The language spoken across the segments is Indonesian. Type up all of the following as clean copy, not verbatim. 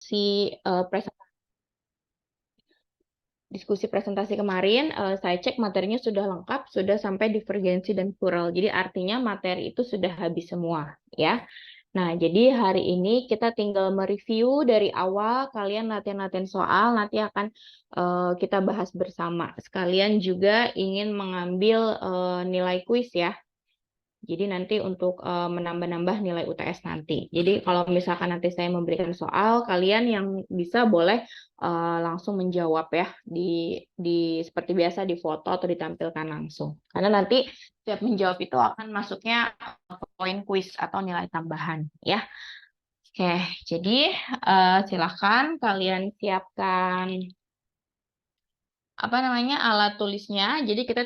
presentasi diskusi presentasi kemarin, saya cek materinya sudah lengkap, sudah sampai divergensi dan plural. Jadi artinya materi itu sudah habis semua, ya. Nah, jadi hari ini kita tinggal mereview dari awal, kalian latihan-latihan soal, nanti akan kita bahas bersama. Sekalian juga ingin mengambil nilai kuis ya. Jadi nanti untuk menambah-nambah nilai UTS nanti. Jadi kalau misalkan nanti saya memberikan soal, kalian yang bisa boleh langsung menjawab ya di seperti biasa di foto atau ditampilkan langsung. Karena nanti setiap menjawab itu akan masuknya poin kuis atau nilai tambahan ya. Oke, jadi silakan kalian siapkan apa namanya alat tulisnya. Jadi kita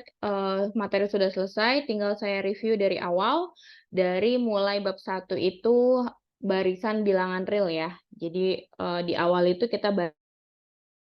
materi sudah selesai, tinggal saya review dari awal. Dari mulai bab 1 itu barisan bilangan real ya. Jadi di awal itu kita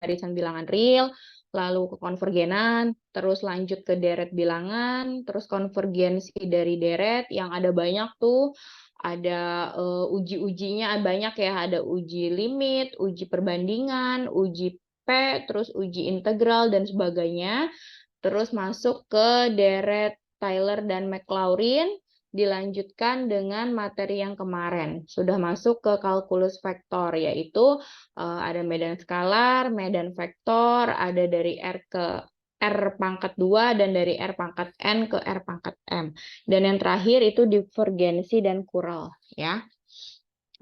barisan bilangan real, lalu ke konvergenan, terus lanjut ke deret bilangan, terus konvergensi dari deret yang ada banyak tuh. Ada uji-ujinya banyak ya, ada uji limit, uji perbandingan, uji P, terus uji integral dan sebagainya. Terus masuk ke deret Taylor dan Maclaurin, dilanjutkan dengan materi yang kemarin. Sudah masuk ke kalkulus vektor, yaitu ada medan skalar, medan vektor, ada dari R ke R pangkat 2 dan dari R pangkat N ke R pangkat M. Dan yang terakhir itu divergensi dan kural, ya.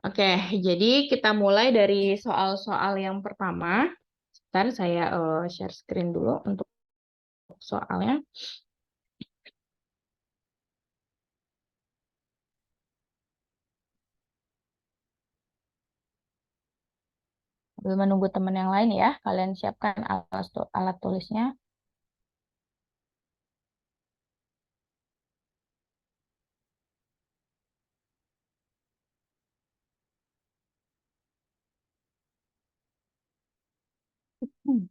Oke, jadi kita mulai dari soal-soal yang pertama. Ntar saya share screen dulu untuk soalnya. Sambil menunggu teman yang lain ya, kalian siapkan alat tulisnya. Hmm.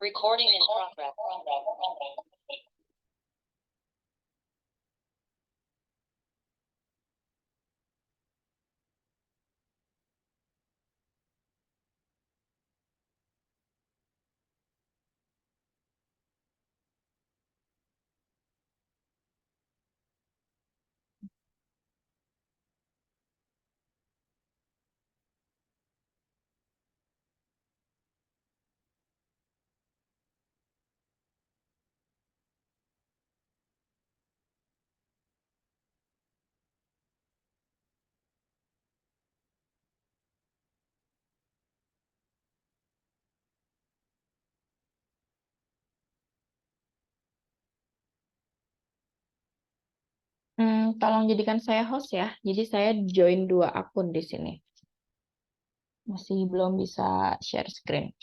Recording in progress. Tolong jadikan saya host ya. Jadi saya join 2 akun di sini. Masih belum bisa share screen.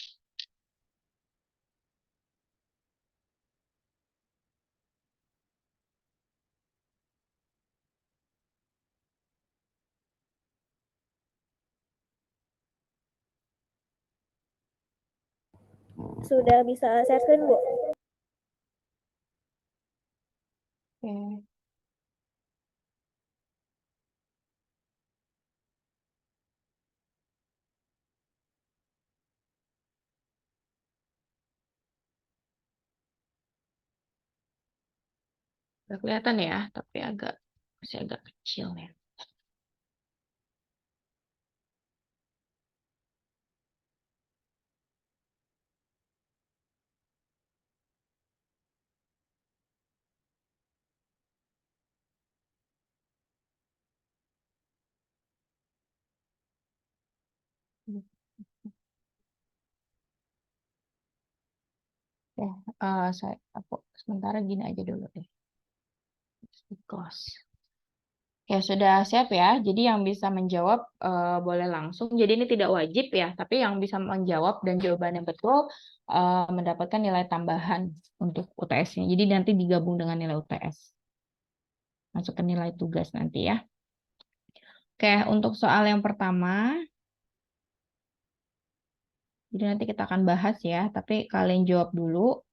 Sudah bisa share screen, Bu? Oke. Udah kelihatan ya, tapi agak Masih agak kecil ya. Ya, aku sementara gini aja dulu deh. Close. Ya, sudah siap ya. Jadi yang bisa menjawab boleh langsung. Jadi ini tidak wajib ya, tapi yang bisa menjawab dan jawabannya betul mendapatkan nilai tambahan untuk UTS-nya. Jadi nanti digabung dengan nilai UTS. Masuk ke nilai tugas nanti ya. Oke, untuk soal yang pertama, jadi nanti kita akan bahas ya, tapi kalian jawab dulu.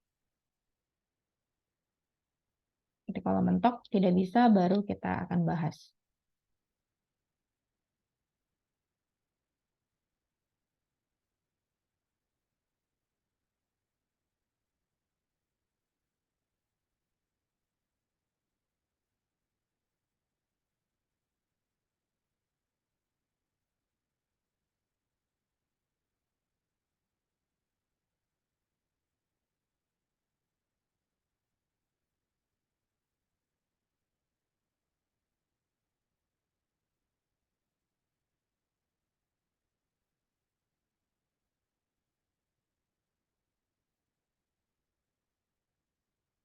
Nanti kalau mentok tidak bisa, baru kita akan bahas.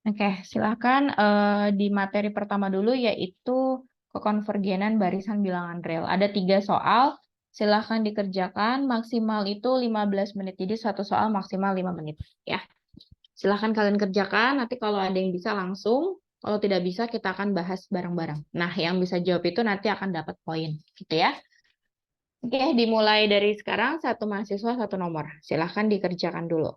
Oke, silakan di materi pertama dulu yaitu kekonvergenan barisan bilangan real. Ada 3 soal, silakan dikerjakan maksimal itu 15 menit. Jadi satu soal maksimal 5 menit ya. Silakan kalian kerjakan, nanti kalau ada yang bisa langsung, kalau tidak bisa kita akan bahas bareng-bareng. Nah, yang bisa jawab itu nanti akan dapat poin, gitu ya. Oke, dimulai dari sekarang, satu mahasiswa, satu nomor. Silakan dikerjakan dulu.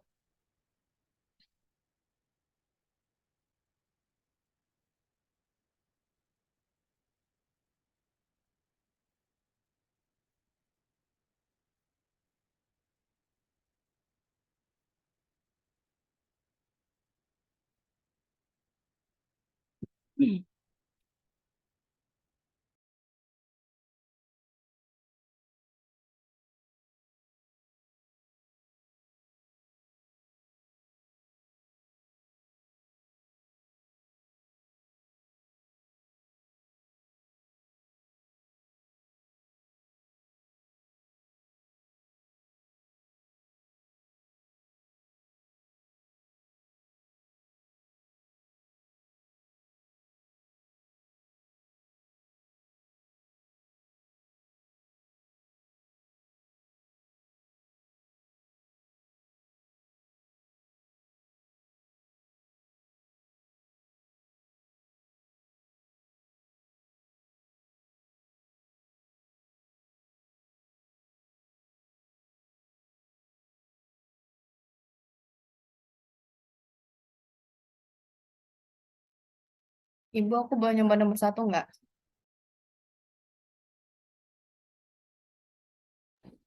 Ibu, aku boleh nyoba nomor 1 nggak?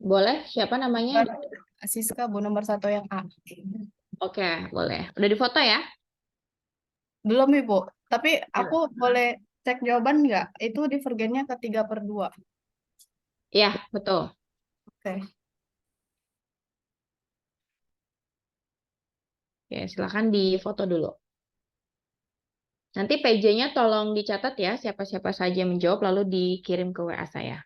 Boleh, siapa namanya? Siska, Bu, nomor 1 yang A. Oke, boleh. Udah difoto ya? Belum, Ibu. Tapi aku boleh cek jawaban nggak? Itu divergennya ke 3/2. Iya, betul. Oke. Oke, silakan difoto dulu. Nanti PJ-nya tolong dicatat ya, siapa-siapa saja yang menjawab, lalu dikirim ke WA saya.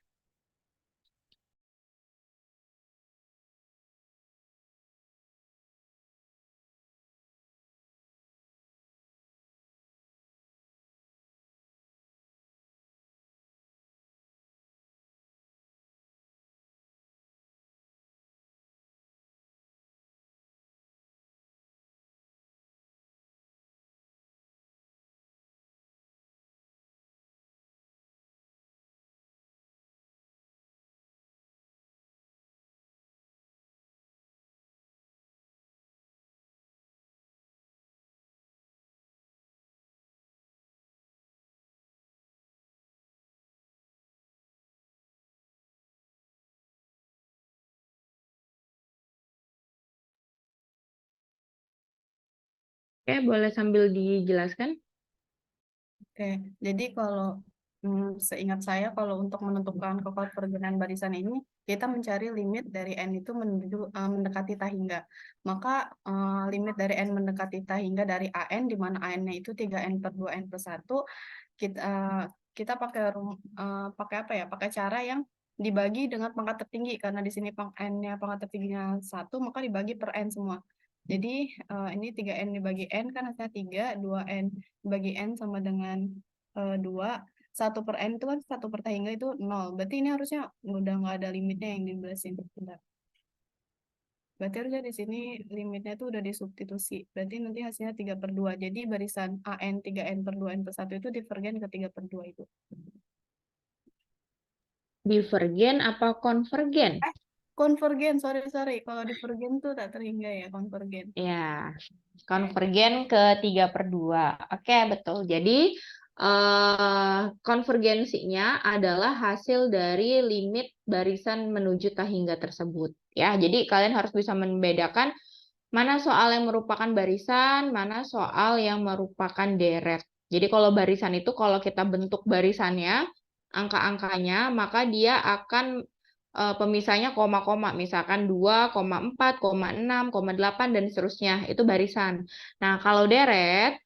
Oke, boleh sambil dijelaskan? Oke. Jadi kalau seingat saya kalau untuk menentukan kekonvergenan barisan ini, kita mencari limit dari N itu mendekati tahingga. Maka limit dari N mendekati tahingga dari AN, di mana AN-nya itu 3N per 2N plus 1, kita pakai apa ya? Pakai cara yang dibagi dengan pangkat tertinggi, karena di sini N-nya pangkat tertingginya 1, maka dibagi per N semua. Jadi ini 3N dibagi N kan hasilnya 3, 2N dibagi N sama dengan 2, 1 per N itu kan 1 per tahingga itu 0. Berarti ini harusnya udah nggak ada limitnya yang di belah sini. Bentar. Berarti harusnya di sini limitnya itu udah disubstitusi. Berarti nanti hasilnya 3 per 2. Jadi barisan AN 3N per 2N per 1 itu divergen ke 3 per 2 itu. Divergen apa konvergen? Konvergen, sorry. Kalau divergen tuh tak terhingga ya, konvergen. Ya, konvergen ke 3 per 2. Oke, betul. Jadi, konvergensinya adalah hasil dari limit barisan menuju tahingga tersebut. Ya, jadi kalian harus bisa membedakan mana soal yang merupakan barisan, mana soal yang merupakan deret. Jadi kalau barisan itu kalau kita bentuk barisannya, angka-angkanya, maka dia akan pemisahnya koma-koma, misalkan 2,4, 6, 8, dan seterusnya. Itu barisan. Nah, kalau deret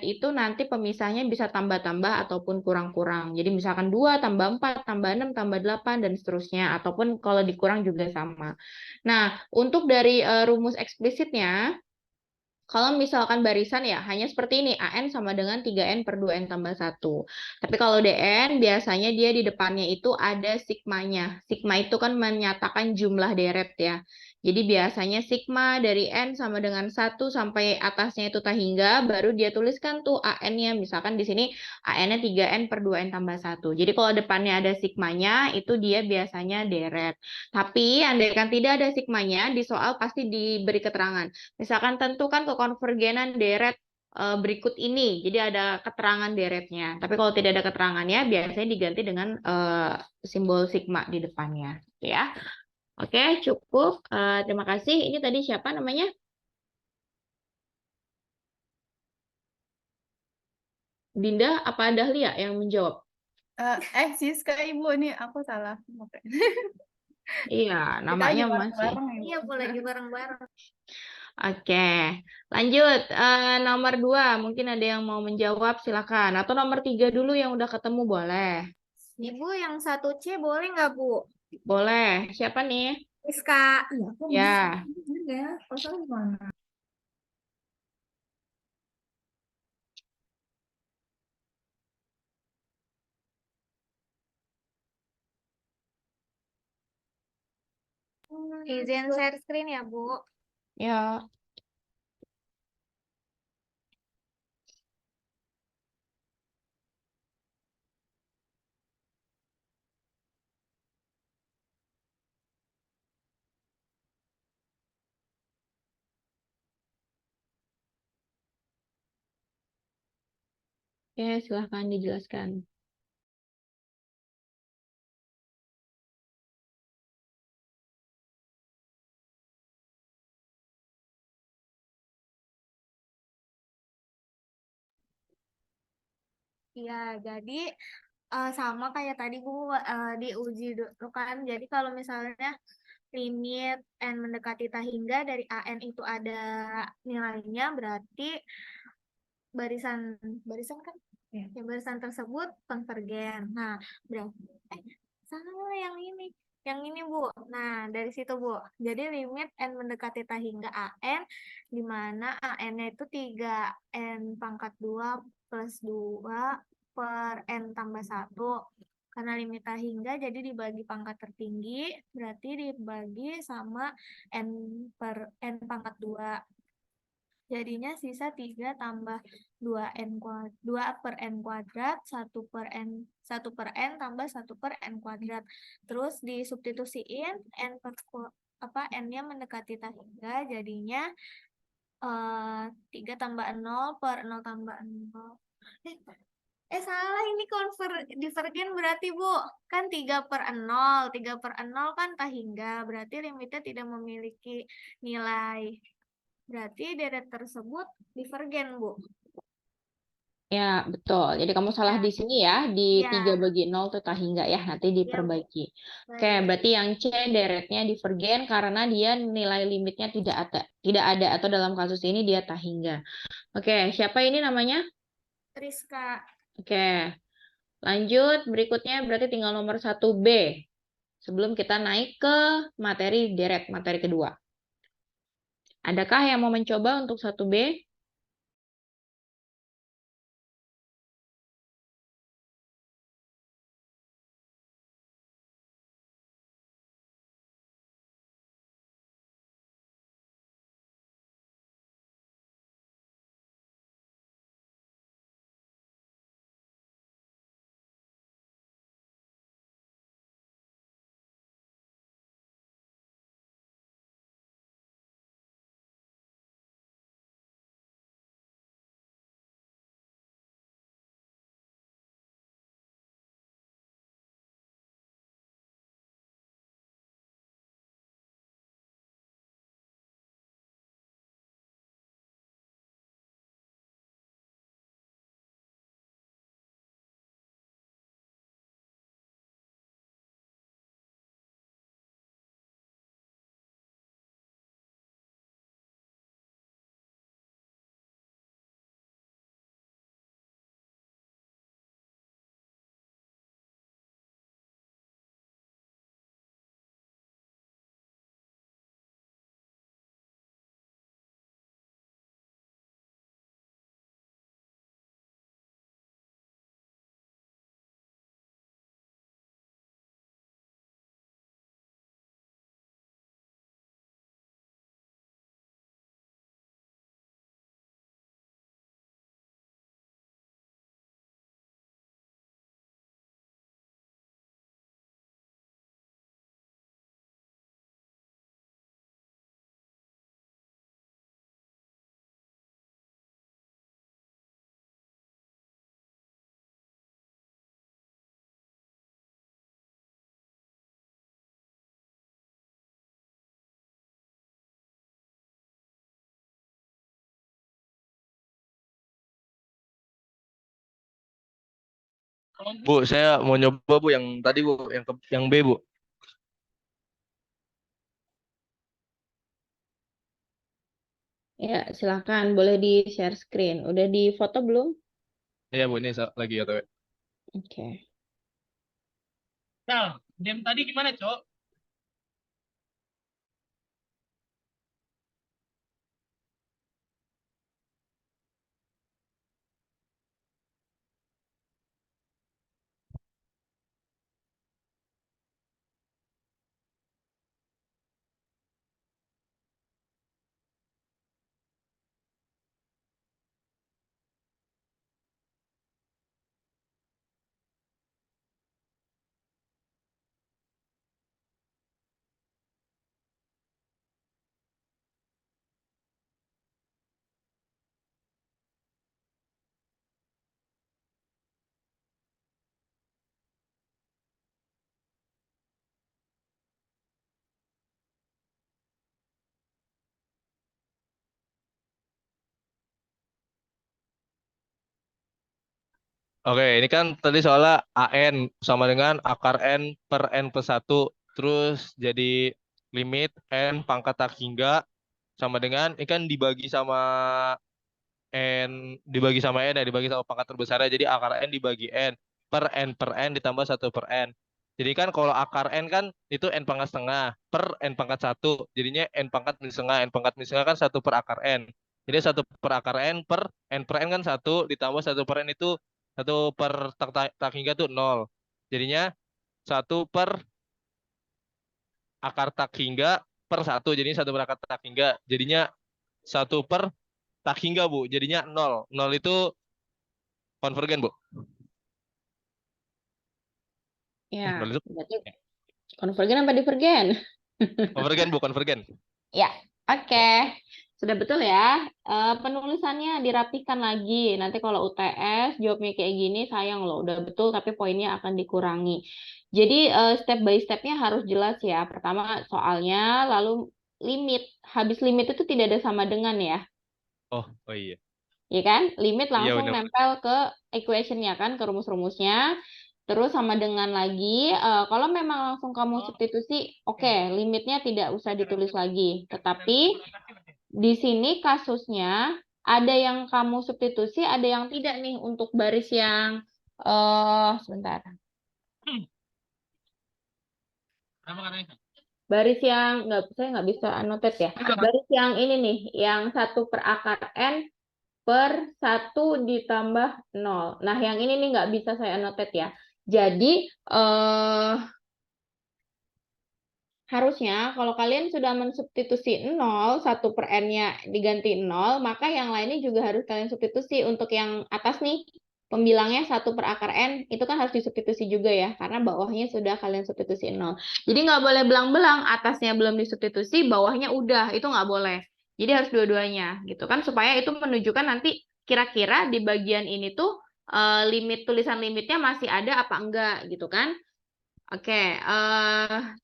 itu nanti pemisahnya bisa tambah-tambah ataupun kurang-kurang. Jadi misalkan 2 tambah 4 tambah 6 tambah 8 dan seterusnya. Ataupun kalau dikurang juga sama. Nah, untuk dari rumus eksplisitnya, kalau misalkan barisan ya hanya seperti ini, AN sama dengan 3N per 2N tambah 1. Tapi kalau DN biasanya dia di depannya itu ada sigmanya. Sigma itu kan menyatakan jumlah deret ya. Jadi biasanya sigma dari N sama dengan 1 sampai atasnya itu tahingga, baru dia tuliskan tuh AN-nya. Misalkan di sini AN-nya 3N per 2N tambah 1. Jadi kalau depannya ada sigmanya, itu dia biasanya deret. Tapi andaikan tidak ada sigmanya, di soal pasti diberi keterangan. Misalkan tentukan kekonvergenan deret berikut ini. Jadi ada keterangan deretnya. Tapi kalau tidak ada keterangannya, biasanya diganti dengan simbol sigma di depannya. Gitu ya. Oke, cukup. Terima kasih. Ini tadi siapa namanya? Dinda apa Dahlia yang menjawab? Siska Ibu, ini aku salah. Iya, Kita namanya lagi masih. bareng-bareng ya, Bu. Iya, aku lagi bareng-bareng. Oke, lanjut. Nomor 2, mungkin ada yang mau menjawab, silakan. Atau nomor 3 dulu yang udah ketemu boleh. Ibu yang 1C boleh nggak, Bu? Boleh. Siapa nih? Rizka. Iya, aku Ya. bisa. Kosong gimana? Izin share screen ya, Bu. Ya. Oke, silahkan dijelaskan. Iya, jadi sama kayak tadi Bu diuji dulu kan. Jadi kalau misalnya limit N mendekati tahingga dari AN itu ada nilainya, berarti barisan barisan kan ya, barisan tersebut konvergen. Nah, berarti salah yang ini Bu. Nah, dari situ Bu, jadi limit N mendekati tahingga AN, di mana AN-nya itu 3N pangkat 2 plus 2 per N tambah 1. Karena limit tahingga jadi dibagi pangkat tertinggi, berarti dibagi sama N per N pangkat 2. Jadinya sisa 3 tambah 2 per N kuadrat, 1 per N tambah 1 per N kuadrat. Terus disubstitusiin N-nya mendekati tahingga, jadinya 3 tambah 0 per 0 tambah 0. Salah, ini divergen berarti Bu. Kan 3 per 0. 3 per 0 kan tahingga, berarti limitnya tidak memiliki nilai. Berarti deret tersebut divergen, Bu. Ya, betul. Jadi kamu salah Ya, di sini ya, di ya, 3/0 itu hingga ya, nanti ya Bu. diperbaiki. Oke, Baik. berarti yang C deretnya divergen karena dia nilai limitnya tidak ada. Tidak ada atau dalam kasus ini dia tak hingga. Oke, siapa ini namanya? Rizka. Oke, lanjut. Berikutnya berarti tinggal nomor 1B. Sebelum kita naik ke materi deret, materi kedua. Adakah yang mau mencoba untuk 1B? Bu, saya mau nyoba Bu yang tadi Bu, yang B Bu. Ya, silakan. Boleh di-share screen. Udah di foto belum? Iya Bu, ini lagi ya OTW. Oke. Nah, game tadi gimana, Cok? Oke, ini kan tadi soalnya AN sama dengan akar N per N plus 1. Terus jadi limit N pangkat tak hingga sama dengan, ini kan dibagi sama N ya, dibagi sama pangkat terbesarnya. Jadi akar N dibagi N per N ditambah 1 per N. Jadi kan kalau akar N kan itu N pangkat setengah per N pangkat 1. Jadinya N pangkat min setengah. N pangkat min setengah kan 1 per akar N. Jadi 1 per akar N per N kan 1 ditambah 1 per N itu 1 per tak hingga tuh 0. Jadinya 1 per akar tak hingga per 1. Jadinya 1 per akar tak hingga. Jadinya 1 per tak hingga Bu. Jadinya 0. 0 itu konvergen Bu. Ya, 0 itu berarti konvergen apa divergen? konvergen Bu, konvergen. Ya, oke. Ya. Sudah betul ya. Penulisannya dirapikan lagi. Nanti kalau UTS jawabnya kayak gini, sayang loh. Udah betul tapi poinnya akan dikurangi. Jadi step by stepnya harus jelas ya. Pertama soalnya, lalu limit. Habis limit itu tidak ada sama dengan ya. Oh, oh iya. ya kan? Limit Iya langsung benar. nempel ke equation-nya kan, ke rumus-rumusnya. Terus sama dengan lagi, kalau memang langsung kamu substitusi, oke, limitnya tidak usah ditulis lagi. Tetapi di sini kasusnya ada yang kamu substitusi, ada yang tidak nih untuk baris yang sebentar. Baris yang saya nggak bisa annotate ya. Baris yang ini nih, yang 1/akar n per 1 ditambah 0. Nah, yang ini nih nggak bisa saya annotate ya. Jadi, harusnya kalau kalian sudah mensubstitusi 0, 1/n-nya diganti 0, maka yang lainnya juga harus kalian substitusi. Untuk yang atas nih, pembilangnya 1/akar n, itu kan harus disubstitusi juga ya, karena bawahnya sudah kalian substitusi 0. Jadi nggak boleh belang-belang, atasnya belum disubstitusi, bawahnya udah, itu nggak boleh. Jadi harus dua-duanya, gitu kan, supaya itu menunjukkan nanti kira-kira di bagian ini tuh tulisan limitnya masih ada apa enggak, gitu kan. Oke,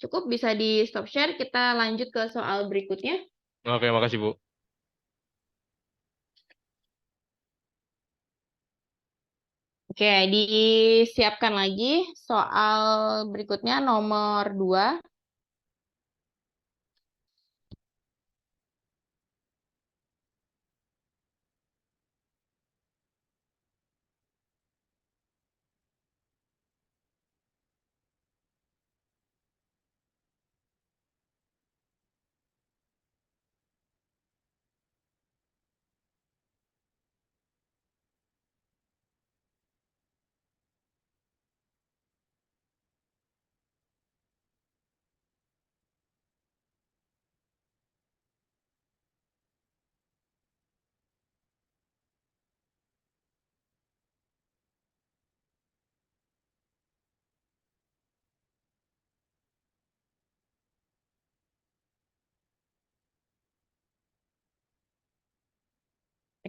cukup bisa di stop share. Kita lanjut ke soal berikutnya. Oke, makasih Bu. Oke, disiapkan lagi soal berikutnya nomor 2.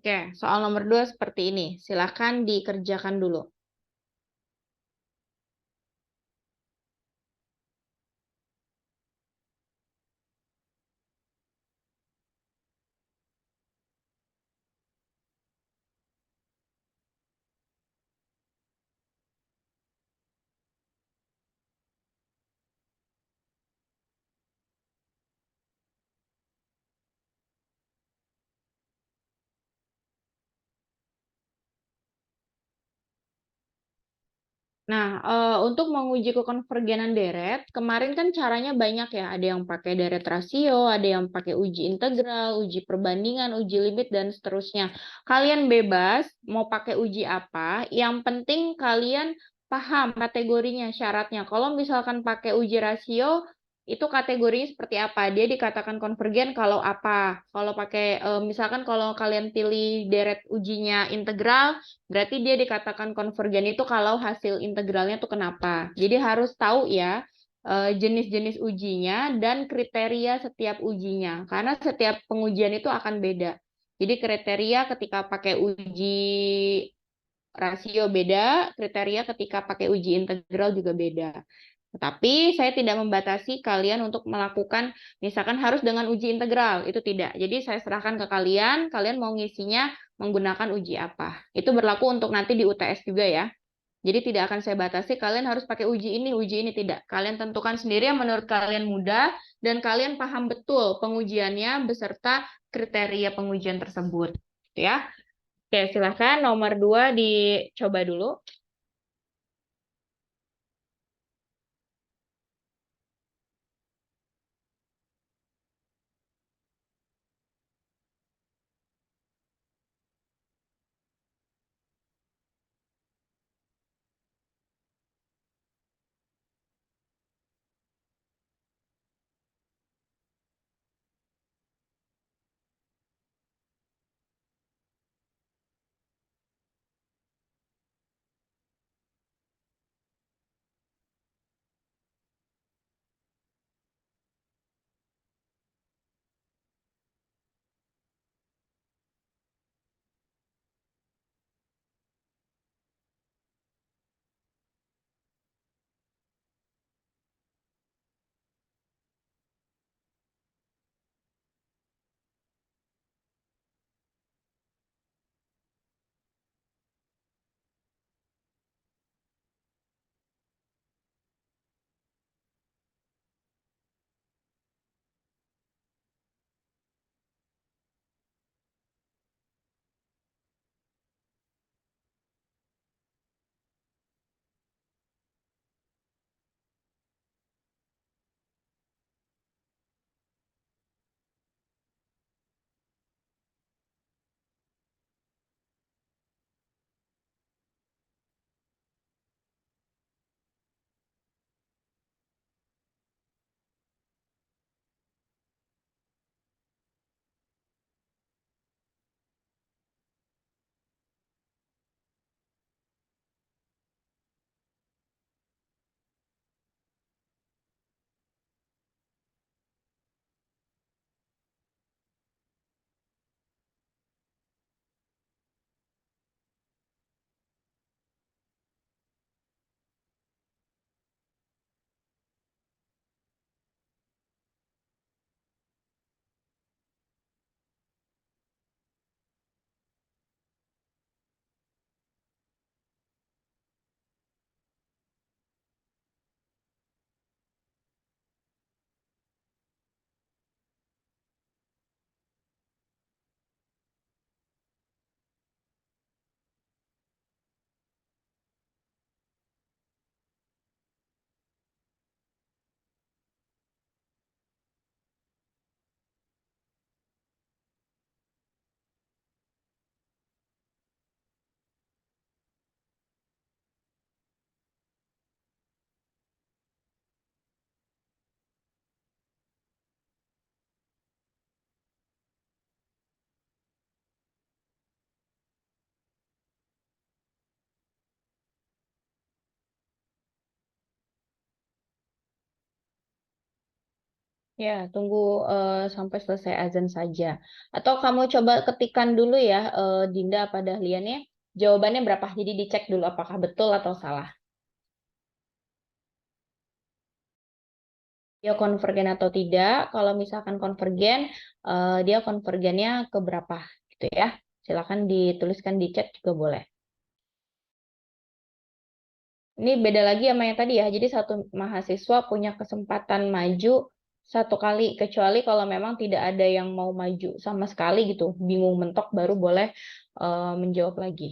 Oke, soal nomor 2 seperti ini. Silahkan dikerjakan dulu. Nah, untuk menguji kekonvergenan deret, kemarin kan caranya banyak ya. Ada yang pakai deret rasio, ada yang pakai uji integral, uji perbandingan, uji limit, dan seterusnya. Kalian bebas mau pakai uji apa, yang penting kalian paham kategorinya, syaratnya. Kalau misalkan pakai uji rasio, itu kategorinya seperti apa? Dia dikatakan konvergen kalau apa? Kalau pakai, misalkan kalau kalian pilih deret ujinya integral, berarti dia dikatakan konvergen itu kalau hasil integralnya tuh kenapa. Jadi harus tahu ya jenis-jenis ujinya dan kriteria setiap ujinya. Karena setiap pengujian itu akan beda. Jadi kriteria ketika pakai uji rasio beda, kriteria ketika pakai uji integral juga beda. Tapi saya tidak membatasi kalian untuk melakukan, misalkan harus dengan uji integral, itu tidak. Jadi saya serahkan ke kalian, kalian mau ngisinya menggunakan uji apa. Itu berlaku untuk nanti di UTS juga ya. Jadi tidak akan saya batasi, kalian harus pakai uji ini, tidak. Kalian tentukan sendiri yang menurut kalian mudah, dan kalian paham betul pengujiannya beserta kriteria pengujian tersebut. Gitu ya. Oke, silahkan nomor 2 dicoba dulu. Ya, tunggu sampai selesai azan saja. Atau kamu coba ketikan dulu ya, Dinda apa Dahlian ya. Jawabannya berapa? Jadi dicek dulu apakah betul atau salah. Dia konvergen atau tidak. Kalau misalkan konvergen, dia konvergennya ke berapa gitu ya. Silakan dituliskan di chat juga boleh. Ini beda lagi sama yang tadi ya. Jadi satu mahasiswa punya kesempatan maju satu kali, kecuali kalau memang tidak ada yang mau maju sama sekali gitu, bingung mentok baru boleh menjawab lagi.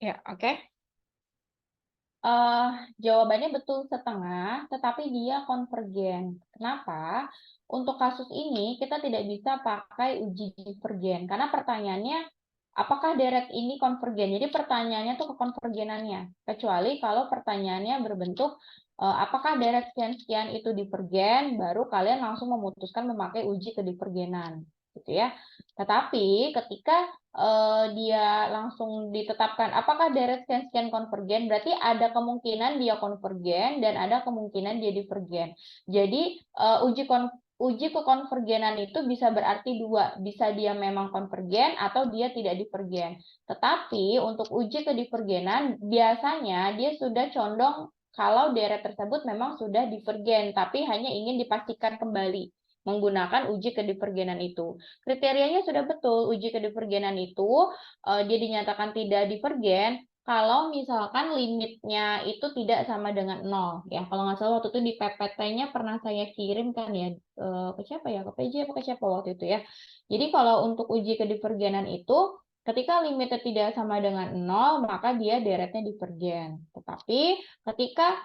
Ya, oke. Eh, Jawabannya betul setengah, tetapi dia konvergen. Kenapa? Untuk kasus ini kita tidak bisa pakai uji divergen karena pertanyaannya apakah deret ini konvergen? Jadi pertanyaannya tuh ke konvergenannya. Kecuali kalau pertanyaannya berbentuk apakah deret sekian-sekian itu divergen, baru kalian langsung memutuskan memakai uji kedivergenan, gitu ya. Tetapi ketika dia langsung ditetapkan apakah deret sekian-sekian konvergen, berarti ada kemungkinan dia konvergen dan ada kemungkinan dia divergen. Jadi uji kekonvergenan itu bisa berarti dua, bisa dia memang konvergen atau dia tidak divergen. Tetapi untuk uji kedivergenan biasanya dia sudah condong kalau deret tersebut memang sudah divergen, tapi hanya ingin dipastikan kembali menggunakan uji kedivergenan itu. Kriterianya sudah betul, uji kedivergenan itu dia dinyatakan tidak divergen kalau misalkan limitnya itu tidak sama dengan 0. Ya, kalau nggak salah waktu itu di PPT-nya pernah saya kirim kan ya, ke siapa ya, ke PJ apa ke siapa waktu itu ya. Jadi kalau untuk uji kedivergenan itu, ketika limitnya tidak sama dengan 0, maka dia deretnya divergen. Tetapi ketika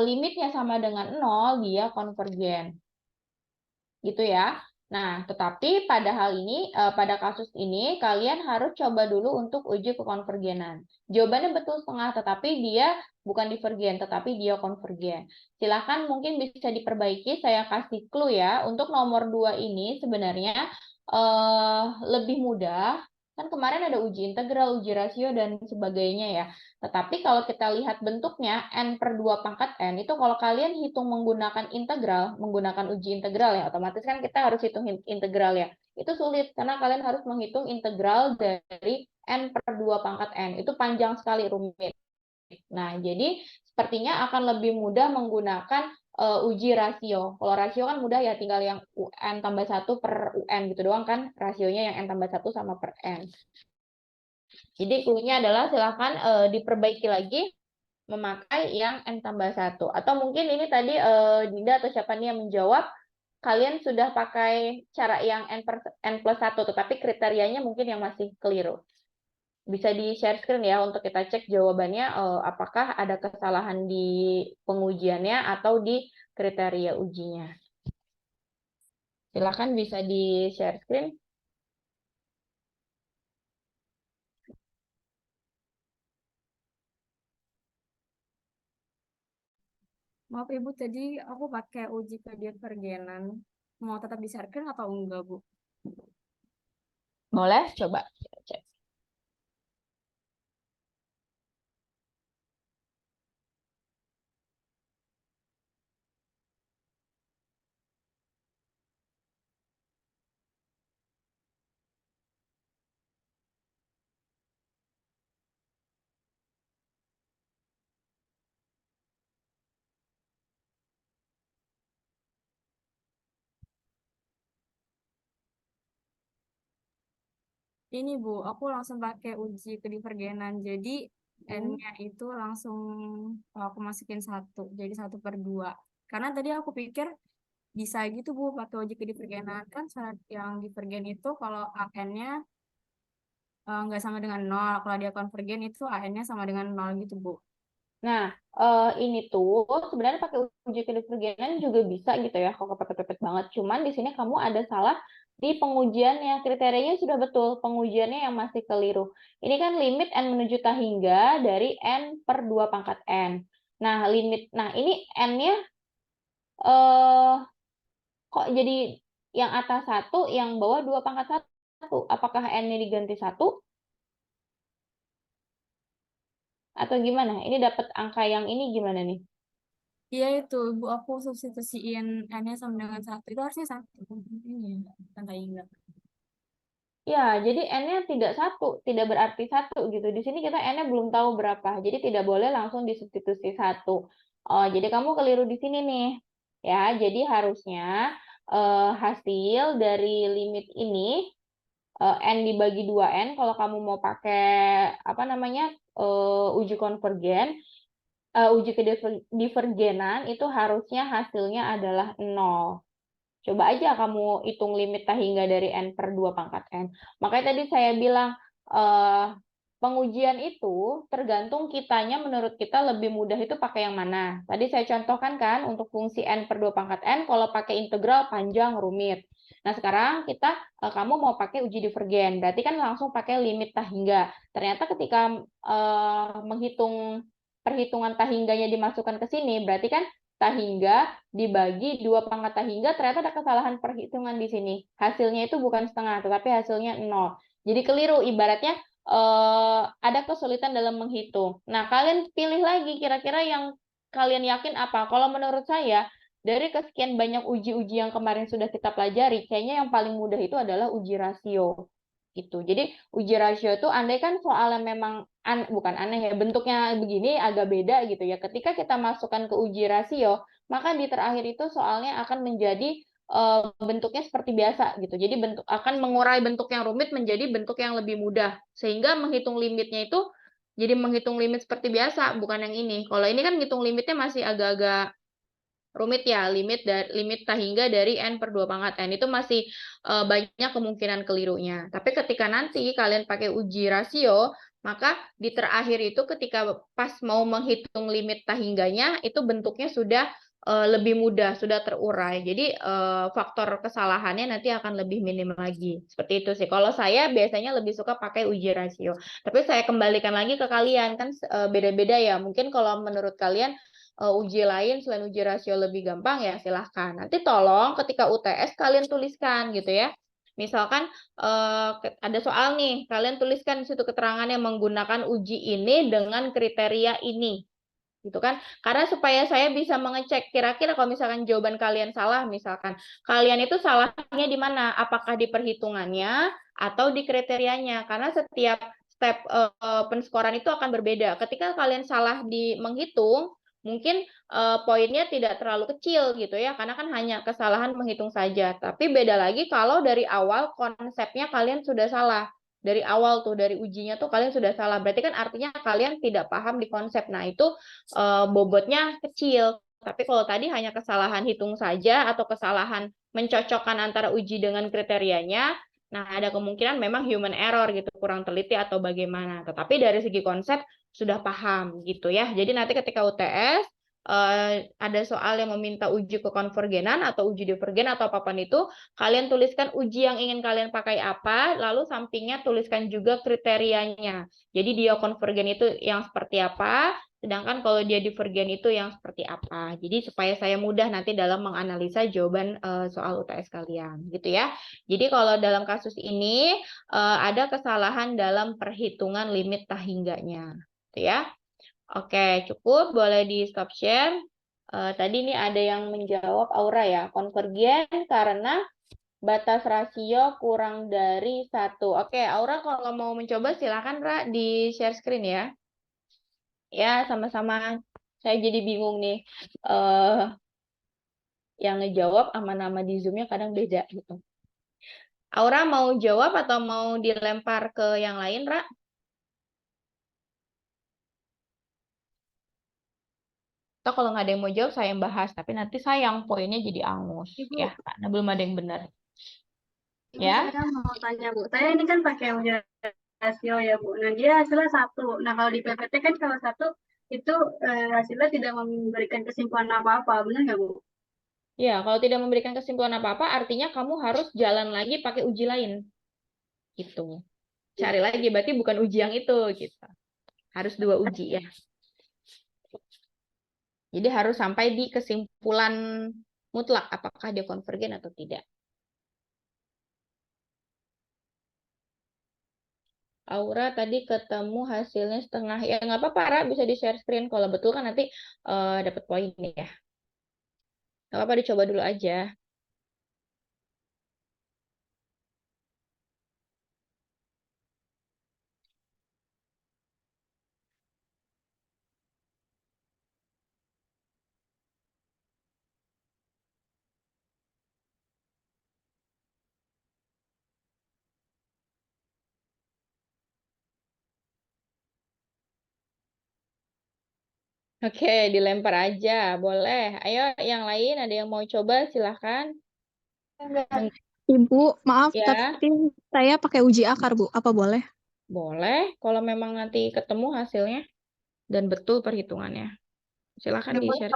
limitnya sama dengan 0, dia konvergen. Gitu ya. Nah, tetapi pada hal ini, pada kasus ini, kalian harus coba dulu untuk uji kekonvergenan. Jawabannya betul setengah, tetapi dia bukan divergen, tetapi dia konvergen. Silahkan mungkin bisa diperbaiki, saya kasih clue ya. Untuk nomor 2 ini sebenarnya lebih mudah. Kan kemarin ada uji integral, uji rasio, dan sebagainya ya. Tetapi kalau kita lihat bentuknya, N per 2 pangkat N, itu kalau kalian hitung menggunakan integral, menggunakan uji integral ya, otomatis kan kita harus hitung integral ya. Itu sulit, karena kalian harus menghitung integral dari N per 2 pangkat N. Itu panjang sekali, rumit. Nah, jadi sepertinya akan lebih mudah menggunakan uji rasio. Kalau rasio kan mudah ya, tinggal yang UN tambah 1 per UN gitu doang kan, rasionya yang N tambah 1 sama per N. Jadi clue-nya adalah silakan diperbaiki lagi memakai yang N tambah 1. Atau mungkin ini tadi Dinda atau siapa nih yang menjawab, kalian sudah pakai cara yang N plus 1, tetapi kriterianya mungkin yang masih keliru. Bisa di-share screen ya untuk kita cek jawabannya apakah ada kesalahan di pengujiannya atau di kriteria ujinya. Silakan bisa di-share screen. Maaf Ibu, tadi aku pakai uji kedivergenan. Mau tetap di-sharekan atau enggak, Bu? Boleh coba cek. Ini Bu, aku langsung pakai uji kedivergenan. Jadi N-nya itu langsung aku masukin 1. Jadi 1 per 2. Karena tadi aku pikir bisa gitu Bu, pakai uji kedivergenan. Kan syarat yang divergen itu kalau AN-nya nggak sama dengan 0. Kalau dia konvergen itu AN-nya sama dengan 0 gitu Bu. Nah, ini tuh sebenarnya pakai uji kedivergenan juga bisa gitu ya, kalau kepepet-pepet banget. Cuman di sini kamu ada salah di pengujiannya, kriterianya sudah betul, pengujiannya yang masih keliru. Ini kan limit N menuju K hingga dari N per 2 pangkat N. Nah, ini N-nya kok jadi yang atas 1, yang bawah 2 pangkat 1? Apakah N-nya diganti 1? Atau gimana? Ini dapat angka yang ini gimana nih? Iya itu, Bu, aku substitusiin N-nya sama dengan 1. Itu harusnya 1. Ini ya, tanda enggak. Ya, jadi N-nya tidak 1, tidak berarti 1 gitu. Di sini kita N-nya belum tahu berapa, jadi tidak boleh langsung disubstitusi 1. Oh, jadi kamu keliru di sini nih. Ya, jadi harusnya hasil dari limit ini N dibagi 2N, kalau kamu mau pakai apa namanya uji konvergen, uji kedivergenan itu harusnya hasilnya adalah 0. Coba aja kamu hitung limit hingga dari N per 2 pangkat N. Makanya tadi saya bilang, pengujian itu tergantung kitanya menurut kita lebih mudah itu pakai yang mana. Tadi saya contohkan kan untuk fungsi n per 2 pangkat n kalau pakai integral panjang rumit. Nah, sekarang kamu mau pakai uji divergen, berarti kan langsung pakai limit tahingga. Ternyata ketika menghitung perhitungan tahingganya dimasukkan ke sini, berarti kan tahingga dibagi 2 pangkat tahingga, ternyata ada kesalahan perhitungan di sini. Hasilnya itu bukan setengah, tetapi hasilnya 0. Jadi keliru, ibaratnya ada kesulitan dalam menghitung. Nah, kalian pilih lagi kira-kira yang kalian yakin apa. Kalau menurut saya, dari kesekian banyak uji-uji yang kemarin sudah kita pelajari, kayaknya yang paling mudah itu adalah uji rasio. Gitu. Jadi uji rasio itu andai kan soalnya memang bukan aneh ya, bentuknya begini agak beda gitu ya. Ketika kita masukkan ke uji rasio, maka di terakhir itu soalnya akan menjadi bentuknya seperti biasa gitu. Jadi akan mengurai bentuk yang rumit menjadi bentuk yang lebih mudah. Sehingga menghitung limitnya itu jadi menghitung limit seperti biasa, bukan yang ini. Kalau ini kan ngitung limitnya masih agak-agak rumit ya, limit tahingga dari n per 2 pangkat n itu masih banyak kemungkinan kelirunya. Tapi ketika nanti kalian pakai uji rasio, maka di terakhir itu ketika pas mau menghitung limit tahingganya itu bentuknya sudah lebih mudah, sudah terurai. Jadi faktor kesalahannya nanti akan lebih minim lagi. Seperti itu sih. Kalau saya biasanya lebih suka pakai uji rasio. Tapi saya kembalikan lagi ke kalian, kan beda-beda ya. Mungkin kalau menurut kalian uji lain selain uji rasio lebih gampang ya silahkan. Nanti tolong ketika UTS kalian tuliskan gitu ya. Misalkan ada soal nih, kalian tuliskan di situ keterangannya menggunakan uji ini dengan kriteria ini. Gitu kan? Karena supaya saya bisa mengecek kira-kira kalau misalkan jawaban kalian salah, misalkan kalian itu salahnya di mana? Apakah di perhitungannya atau di kriterianya? Karena setiap step penskoran itu akan berbeda. Ketika kalian salah di menghitung, mungkin poinnya tidak terlalu kecil gitu ya, karena kan hanya kesalahan menghitung saja. Tapi beda lagi kalau dari awal konsepnya kalian sudah salah. Dari awal tuh, dari ujinya tuh kalian sudah salah. Berarti kan artinya kalian tidak paham di konsep. Nah, itu bobotnya kecil. Tapi kalau tadi hanya kesalahan hitung saja atau kesalahan mencocokkan antara uji dengan kriterianya, nah ada kemungkinan memang human error gitu, kurang teliti atau bagaimana. Tetapi dari segi konsep sudah paham gitu ya. Jadi nanti ketika UTS ada soal yang meminta uji kekonvergenan atau uji divergen atau apapun itu, kalian tuliskan uji yang ingin kalian pakai apa, lalu sampingnya tuliskan juga kriterianya. Jadi dia konvergen itu yang seperti apa, sedangkan kalau dia divergen itu yang seperti apa. Jadi supaya saya mudah nanti dalam menganalisa jawaban soal UTS kalian, gitu ya. Jadi kalau dalam kasus ini ada kesalahan dalam perhitungan limit tahingganya, gitu ya. Oke, cukup. Boleh di stop share. Tadi ini ada yang menjawab Aura ya. Konvergen karena batas rasio kurang dari 1. Oke, Aura kalau mau mencoba silakan Ra di share screen ya. Ya, sama-sama. Saya jadi bingung nih. Yang ngejawab sama nama di Zoom-nya kadang beda gitu. Aura mau jawab atau mau dilempar ke yang lain, Ra? Atau kalau nggak ada yang mau jawab, saya yang bahas. Tapi nanti sayang poinnya jadi angus. Ibu, Ya, karena belum ada yang benar. Ibu Ya. saya mau tanya Bu, saya ini kan pakai uji rasio ya Bu. Nah dia hasilnya 1. Nah kalau di PPT kan kalau 1 itu hasilnya tidak memberikan kesimpulan apa-apa, benar nggak Bu? Ya, kalau tidak memberikan kesimpulan apa-apa, artinya kamu harus jalan lagi pakai uji lain. Gitu. Cari lagi, berarti bukan uji yang itu. Gitu. Harus 2 uji ya. Jadi harus sampai di kesimpulan mutlak, apakah dia konvergen atau tidak. Aura tadi ketemu hasilnya setengah. Ya nggak apa-apa, Ra. Bisa di-share screen. Kalau betul kan nanti dapat poin ya. Nggak apa-apa, dicoba dulu aja. Oke, dilempar aja. Boleh. Ayo, yang lain ada yang mau coba, silahkan. Ibu, maaf, Ya. tapi saya pakai uji akar, Bu. Apa boleh? Boleh, kalau memang nanti ketemu hasilnya dan betul perhitungannya. Silakan di-share.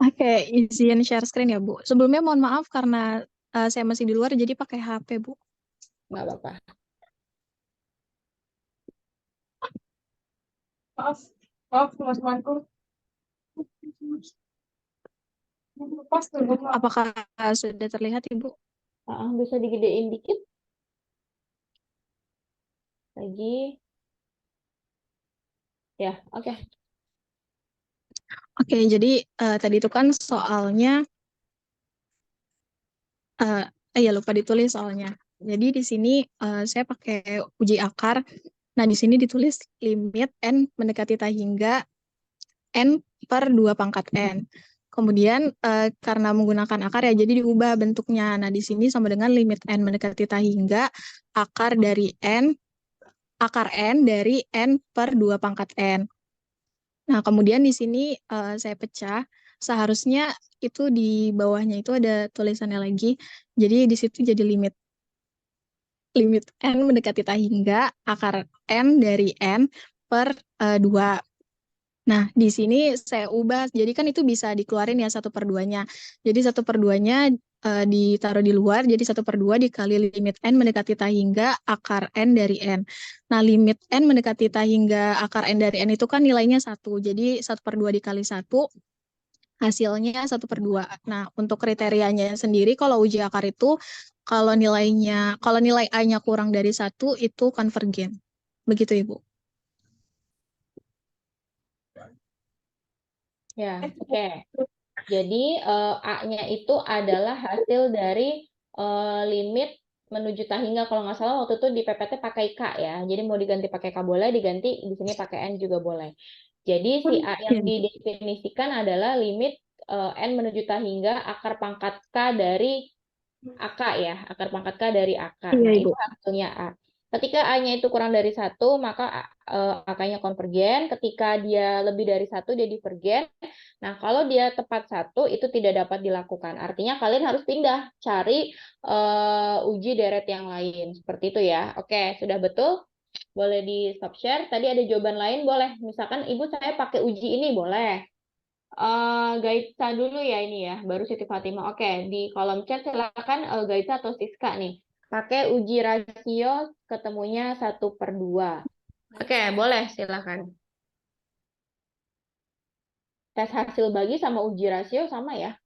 Oke, izin share screen ya, Bu. Sebelumnya mohon maaf karena saya masih di luar, jadi pakai HP, Bu. Nggak apa-apa. Maaf, teman-temanku. Apakah sudah terlihat, Ibu? Bisa digedein dikit. Lagi. Ya, oke. Oke, jadi tadi itu kan soalnya, ya lupa ditulis soalnya. Jadi di sini saya pakai uji akar. Nah, di sini ditulis limit N mendekati tak hingga N per 2 pangkat N. Kemudian karena menggunakan akar ya, jadi diubah bentuknya. Nah, di sini sama dengan limit N mendekati tak hingga akar dari N, akar N dari N per 2 pangkat N. Nah, kemudian di sini saya pecah. Seharusnya itu di bawahnya itu ada tulisannya lagi. Jadi di situ jadi limit N mendekati tak hingga akar N dari N per 2. Nah, di sini saya ubah. Jadi kan itu bisa dikeluarin ya 1/2-nya. Jadi 1/2-nya ditaruh di luar. Jadi 1/2 dikali limit N mendekati tak hingga akar N dari N. Nah, limit N mendekati tak hingga akar N dari N itu kan nilainya 1. Jadi 1/2 dikali 1 hasilnya 1/2. Nah, untuk kriterianya sendiri kalau uji akar itu kalau nilai A-nya kurang dari 1 itu konvergen. Begitu, Ibu. Ya, oke. Jadi A-nya itu adalah hasil dari limit menuju tak hingga. Kalau nggak salah waktu itu di PPT pakai K ya. Jadi mau diganti pakai K boleh, diganti di sini pakai N juga boleh. Jadi si A yang didefinisikan adalah limit N menuju tak hingga akar pangkat K dari AK ya, akar pangkat K dari AK. Iya, Nah, Ibu. itu hasilnya A. Ketika A-nya itu kurang dari 1, maka AK-nya konvergen. Ketika dia lebih dari 1, dia divergen. Nah, kalau dia tepat 1, itu tidak dapat dilakukan. Artinya kalian harus pindah, cari uji deret yang lain. Seperti itu ya. Oke, sudah betul? Boleh di stop share. Tadi ada jawaban lain, boleh. Misalkan, Ibu saya pakai uji ini, boleh. Gaitsa dulu ya ini ya, baru Siti Fatimah. Oke, di kolom chat silakan Gaitsa atau Siska nih. Pakai uji rasio ketemunya 1/2. Oke, boleh silakan. Tes hasil bagi sama uji rasio sama ya.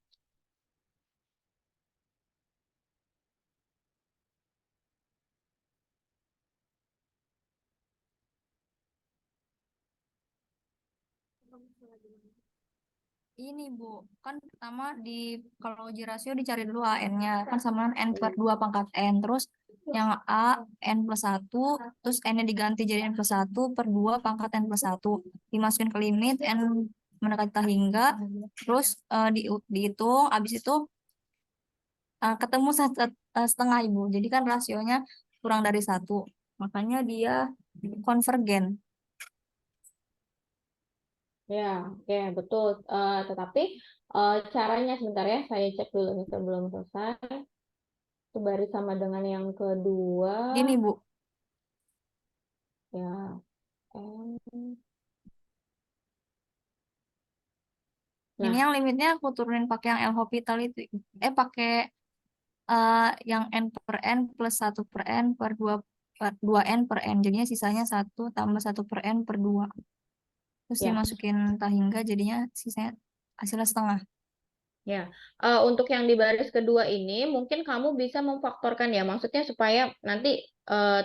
Ini Bu, kan pertama kalau uji rasio dicari dulu AN-nya, kan sama N per 2 pangkat N. Terus yang A, N plus 1, terus N-nya diganti jadi N plus 1 per 2 pangkat N plus 1. Dimasukin ke limit, N mendekati tak hingga, terus dihitung, habis itu ketemu setengah Ibu. Jadi kan rasionya kurang dari 1. Makanya dia konvergen. Ya, oke, betul. Tetapi caranya sebentar ya, saya cek dulu nih sebelum selesai. Itu baris sama dengan yang kedua. Gini Bu, Ya. ini Nah, yang limitnya aku turunin pakai yang L'Hopital itu. Pakai yang N per N plus 1 per N per 2 N per N. Jadinya sisanya 1 tambah 1 per N per 2. Terus ya. dimasukin tahingga jadinya sisanya hasilnya setengah. Ya, untuk yang di baris kedua ini mungkin kamu bisa memfaktorkan ya, maksudnya supaya nanti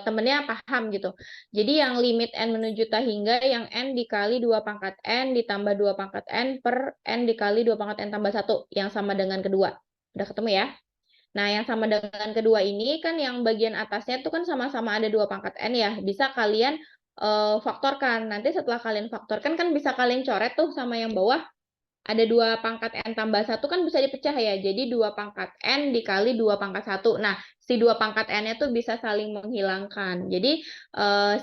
temennya paham gitu. Jadi yang limit N menuju tak hingga yang N dikali 2 pangkat N ditambah 2 pangkat N per N dikali 2 pangkat N tambah 1 yang sama dengan kedua. Udah ketemu ya? Nah, yang sama dengan kedua ini kan yang bagian atasnya itu kan sama-sama ada 2 pangkat N ya. Bisa kalian faktorkan. Nanti setelah kalian faktorkan kan bisa kalian coret tuh sama yang bawah. Ada 2 pangkat N tambah 1 kan bisa dipecah ya. Jadi 2 pangkat N dikali 2 pangkat 1. Nah, si 2 pangkat N-nya tuh bisa saling menghilangkan. Jadi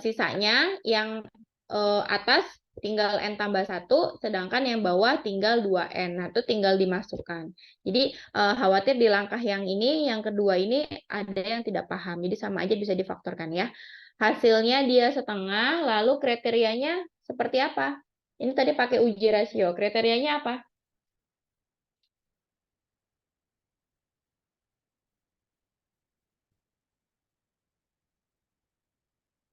sisanya yang atas tinggal N tambah 1, sedangkan yang bawah tinggal 2N. Nah, itu tinggal dimasukkan. Jadi khawatir di langkah yang ini, yang kedua ini ada yang tidak paham. Jadi sama aja bisa difaktorkan ya. hasilnya dia setengah, lalu kriterianya seperti apa? Ini tadi pakai uji rasio. Kriterianya apa?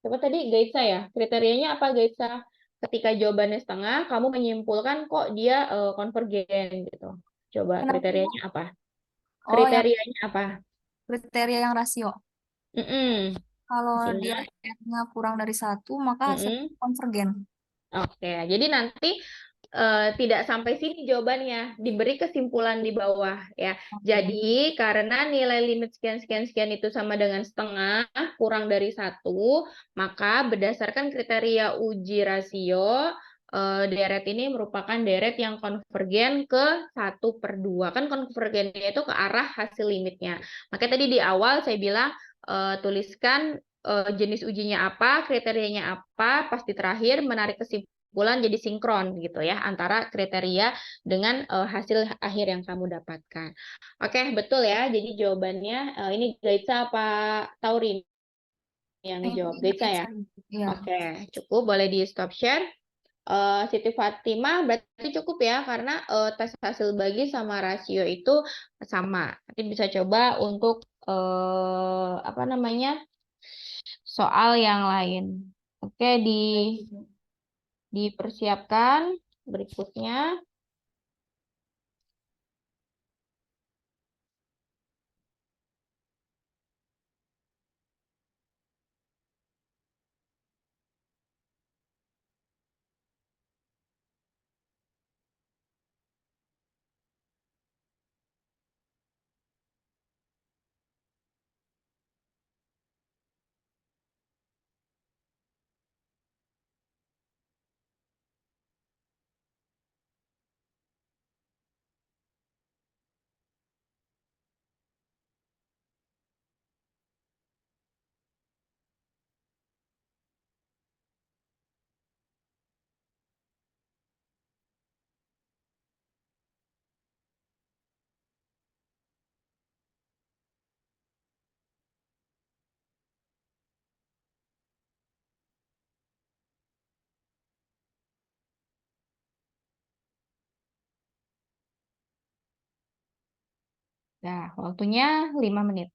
Coba tadi Gaitsa ya. Kriterianya apa Gaitsa? Ketika jawabannya setengah, kamu menyimpulkan kok dia konvergen gitu. Coba Kenapa? kriterianya apa? Oh, yang Kriterianya apa? kriteria yang rasio. Mm-mm. Kalau dia Hasilnya? N-nya kurang dari 1, maka hasilnya Mm-mm. konvergen. Oke, jadi nanti tidak sampai sini jawabannya, diberi kesimpulan di bawah ya. Jadi karena nilai limit sekian sekian sekian itu sama dengan setengah kurang dari 1, maka berdasarkan kriteria uji rasio deret ini merupakan deret yang konvergen ke 1/2. Kan konvergennya itu ke arah hasil limitnya. Makanya tadi di awal saya bilang tuliskan jenis ujinya apa, kriterianya apa, pasti terakhir menarik kesimpulan jadi sinkron gitu ya antara kriteria dengan hasil akhir yang kamu dapatkan. Oke, betul ya. Jadi jawabannya ini Gaitsa apa Taurin yang jawab? Gaitsa ya. Iya. Oke, cukup. Boleh di stop share. Siti Fatimah berarti cukup ya karena tes hasil bagi sama rasio itu sama. Nanti bisa coba untuk apa namanya soal yang lain. Oke, dipersiapkan berikutnya. Nah, waktunya 5 menit.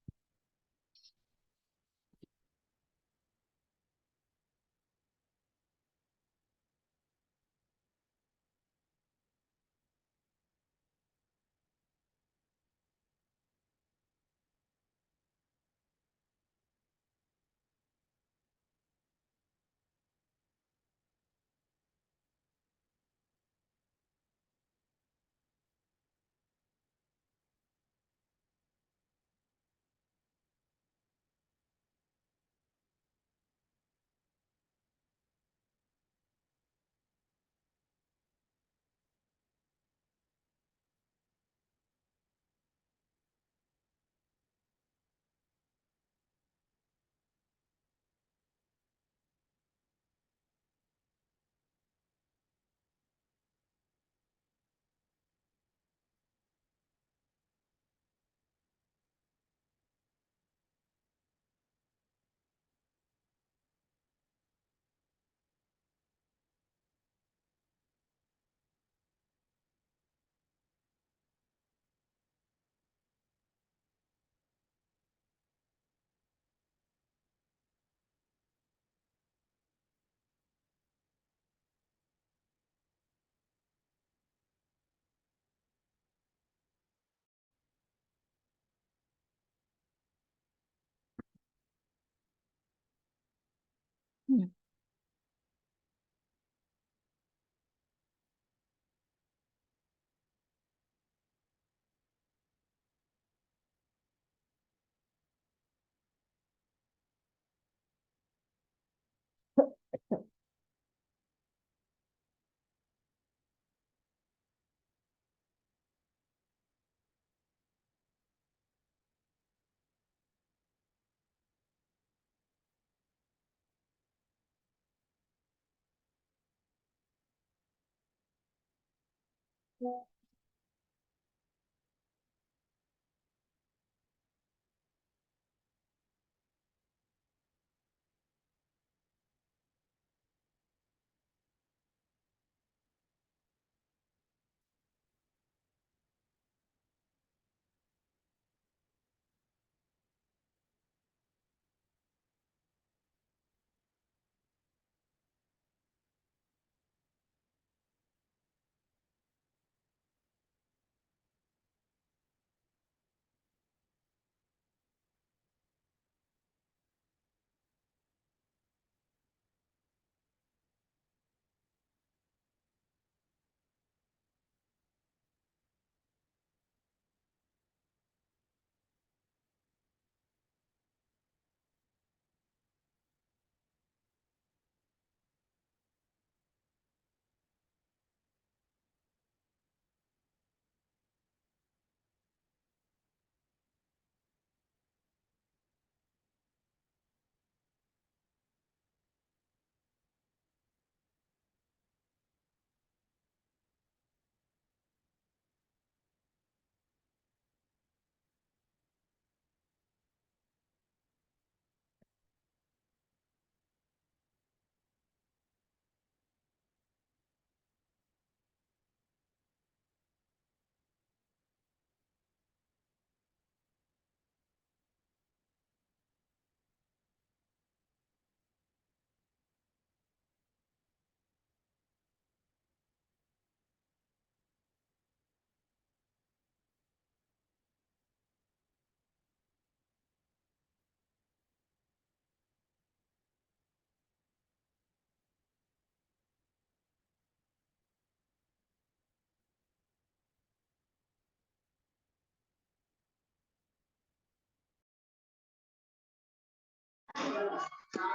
Hmm.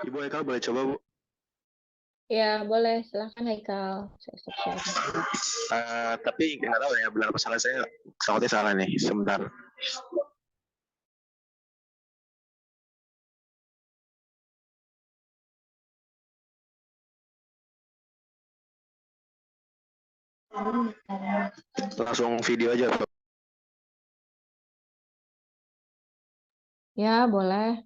Ibu Haikal boleh coba, Bu? Ya, boleh. Silahkan Haikal. Saya stop sharing. Tapi nggak tahu ya benar apa salah, saya takutnya salah nih. Sebentar. Langsung video aja, Pak. Ya, boleh.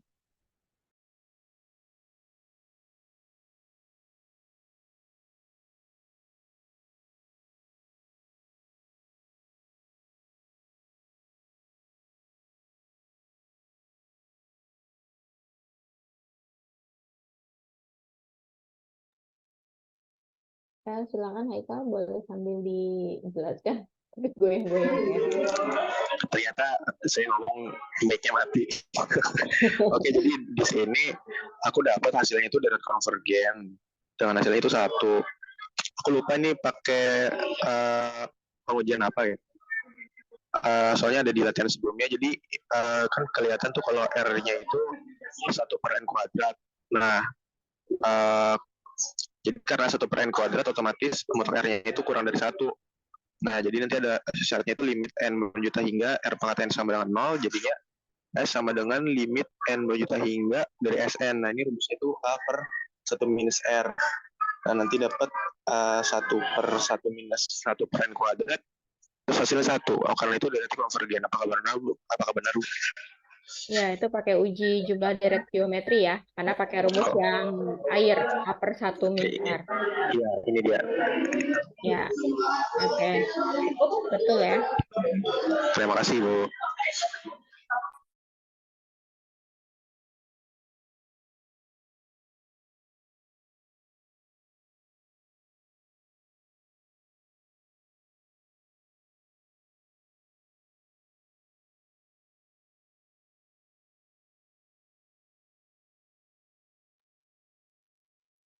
Ya, silakan Haikal, boleh sambil dijelaskan. Tapi goyang-goyang ya. Ternyata saya ngomong mic-nya mati. Oke, jadi di sini aku dapat hasilnya itu dari Convergen. Dengan hasilnya itu 1. Aku lupa ini pakai pengujian apa ya. Soalnya ada di latihan sebelumnya, jadi kan kelihatan tuh kalau R-nya itu 1/n². Nah, jadi karena 1/n² otomatis untuk R-nya itu kurang dari 1. Nah, jadi nanti ada syaratnya itu limit n berjuta hingga R pangkat n sama dengan 0, jadinya S sama dengan limit n berjuta hingga dari Sn. Nah, ini rumusnya itu A per 1 minus R. Nah, nanti dapat 1/1 minus 1/n², terus hasilnya 1. Karena itu dari Convergen. Apakah benar, Bu? Apakah benar, Bu? Ya, itu pakai uji jumlah deret geometri ya. Karena pakai rumus yang air, A per 1 min R. Iya, ini dia. Ya, oke. Cukup, betul ya. Terima kasih, Bu.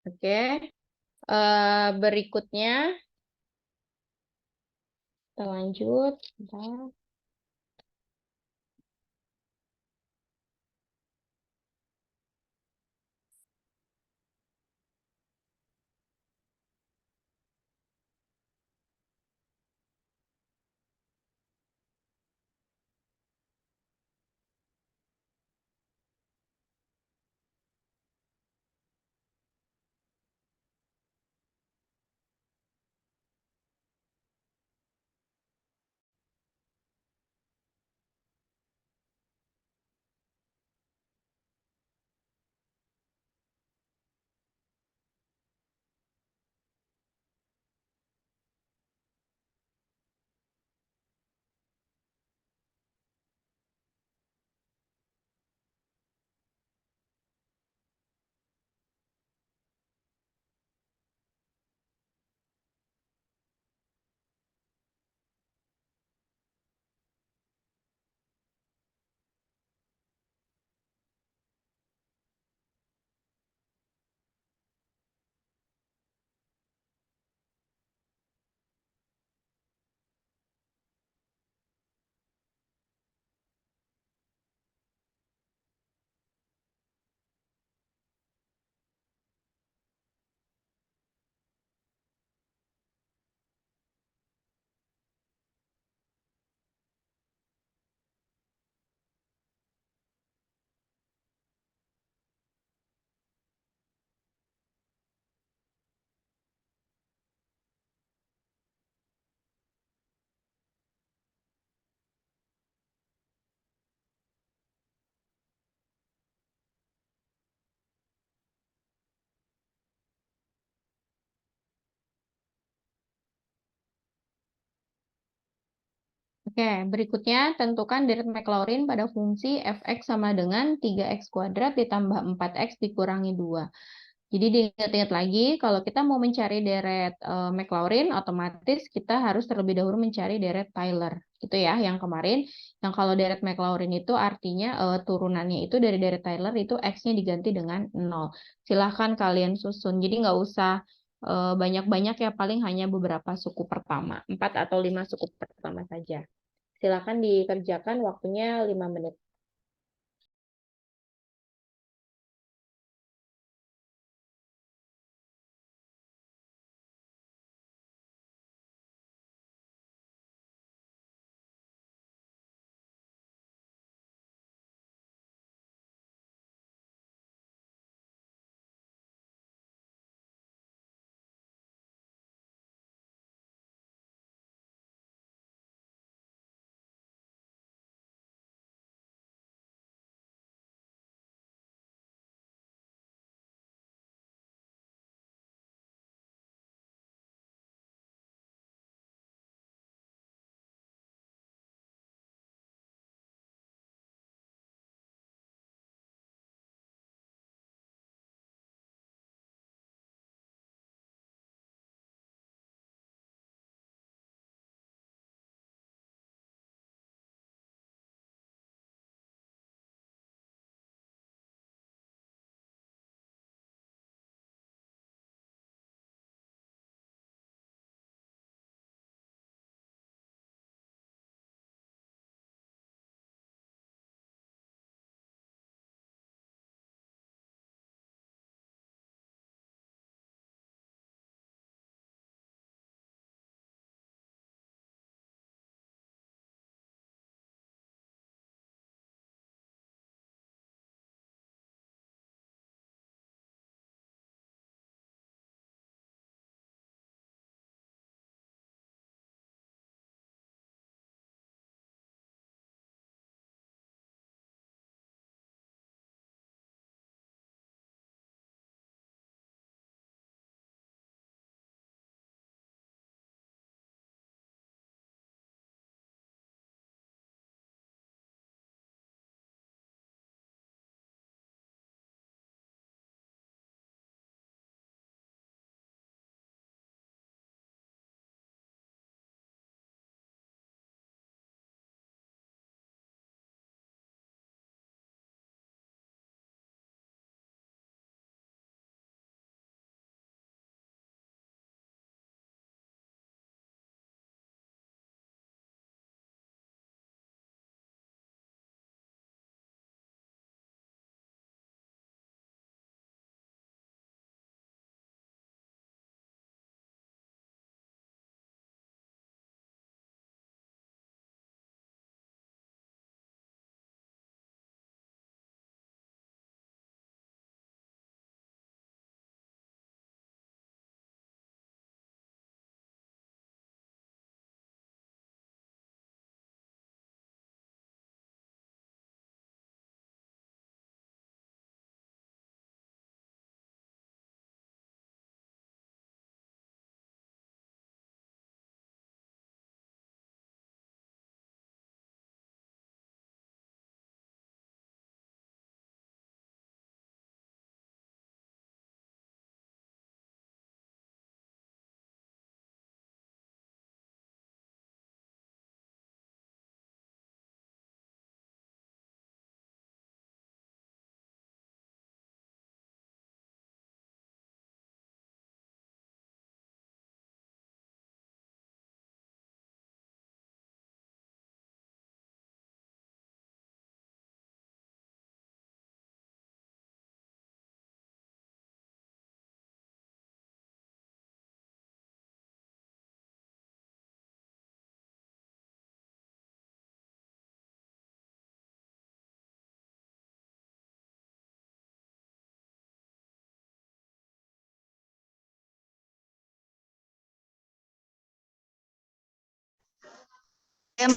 Oke. Berikutnya, kita lanjut. Bentar. Oke, berikutnya tentukan deret Maclaurin pada fungsi fx sama dengan 3x² ditambah 4x dikurangi 2. Jadi diingat-ingat lagi, kalau kita mau mencari deret Maclaurin, otomatis kita harus terlebih dahulu mencari deret Taylor. Gitu ya, yang kemarin. Yang kalau deret Maclaurin itu artinya turunannya itu dari deret Taylor itu x-nya diganti dengan 0. Silahkan kalian susun. Jadi nggak usah banyak-banyak ya, paling hanya beberapa suku pertama. 4 atau 5 suku pertama saja. Silakan dikerjakan, waktunya 5 menit.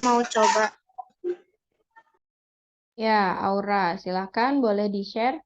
mau coba. Ya, Aura, silakan boleh di-share.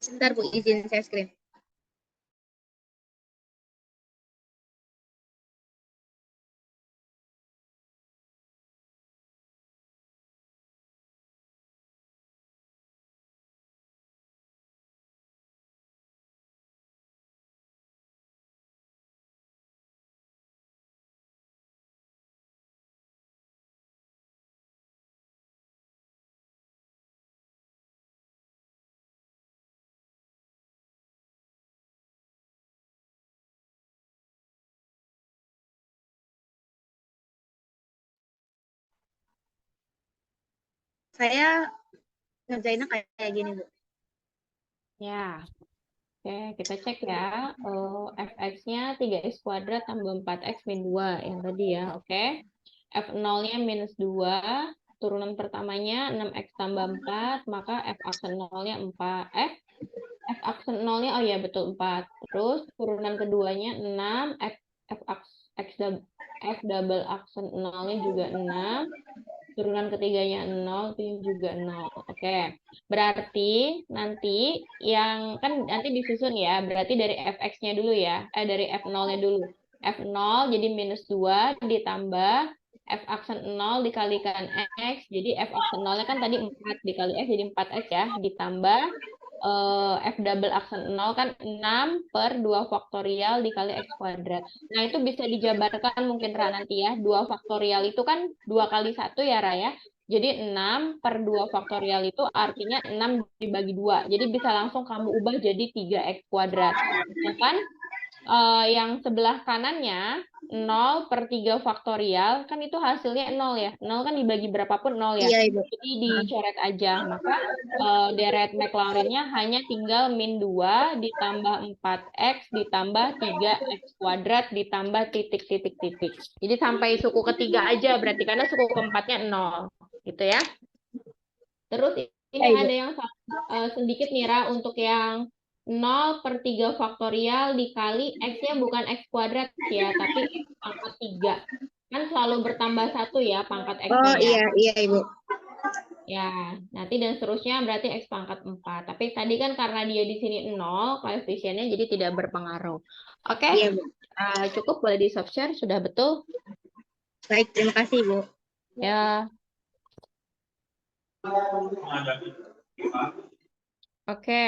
Sebentar Bu, izin saya screen. Saya ngerjainnya kayak gini Bu. Ya, oke, kita cek ya. Fx-nya 3x kuadrat tambah 4x min 2 yang tadi ya, oke. F0-nya minus 2, turunan pertamanya 6x tambah 4, maka f aksen 0-nya 4. F aksen 0-nya, oh ya betul 4. Terus turunan keduanya 6, f, x, f double aksen 0-nya juga 6. Turunan ketiganya 0, itu juga 0. Oke. Berarti nanti yang kan nanti disusun ya. Berarti dari fx-nya dulu ya. Dari f0-nya dulu. F0 jadi minus 2 ditambah f aksen 0 dikalikan x. Jadi f aksen 0-nya kan tadi 4 dikali x jadi 4x ya. Ditambah f double aksen 0 kan 6 per 2 faktorial dikali x kuadrat. Nah, itu bisa dijabarkan mungkin Ra nanti ya. 2 faktorial itu kan 2 kali 1 ya, Ra ya. Jadi 6 per 2 faktorial itu artinya 6 dibagi 2. Jadi bisa langsung kamu ubah jadi 3x kuadrat. Ya kan? Yang sebelah kanannya 0 per 3 faktorial, kan itu hasilnya 0 ya. 0 kan dibagi berapapun 0 ya. Iya Ibu. Jadi dicoret aja. Maka deret Maclaurin-nya hanya tinggal min 2 ditambah 4x ditambah 3x kuadrat ditambah titik-titik-titik. Jadi sampai suku ketiga aja berarti karena suku keempatnya 0. Gitu ya. Terus ini Iya Ibu. ada yang sedikit nih Ra untuk yang 0 per 3 faktorial dikali X-nya bukan X kuadrat ya, tapi X pangkat 3. Kan selalu bertambah 1 ya pangkat X-nya Oh ya. iya Ibu. Ya, nanti dan seterusnya berarti X pangkat 4. Tapi tadi kan karena dia di sini 0, koefisiennya jadi tidak berpengaruh. Oke, Iya Bu. cukup boleh di soft share, sudah betul? Baik, terima kasih Bu. Ya, oke.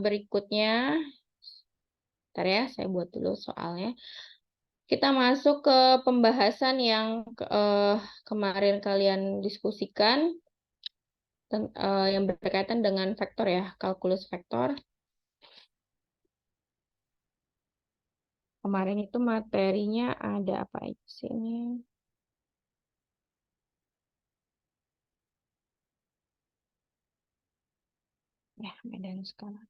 Berikutnya, bentar ya, saya buat dulu soalnya. Kita masuk ke pembahasan yang kemarin kalian diskusikan yang berkaitan dengan vektor ya, kalkulus vektor. Kemarin itu materinya ada apa aja sih ini? Ya, medan skala.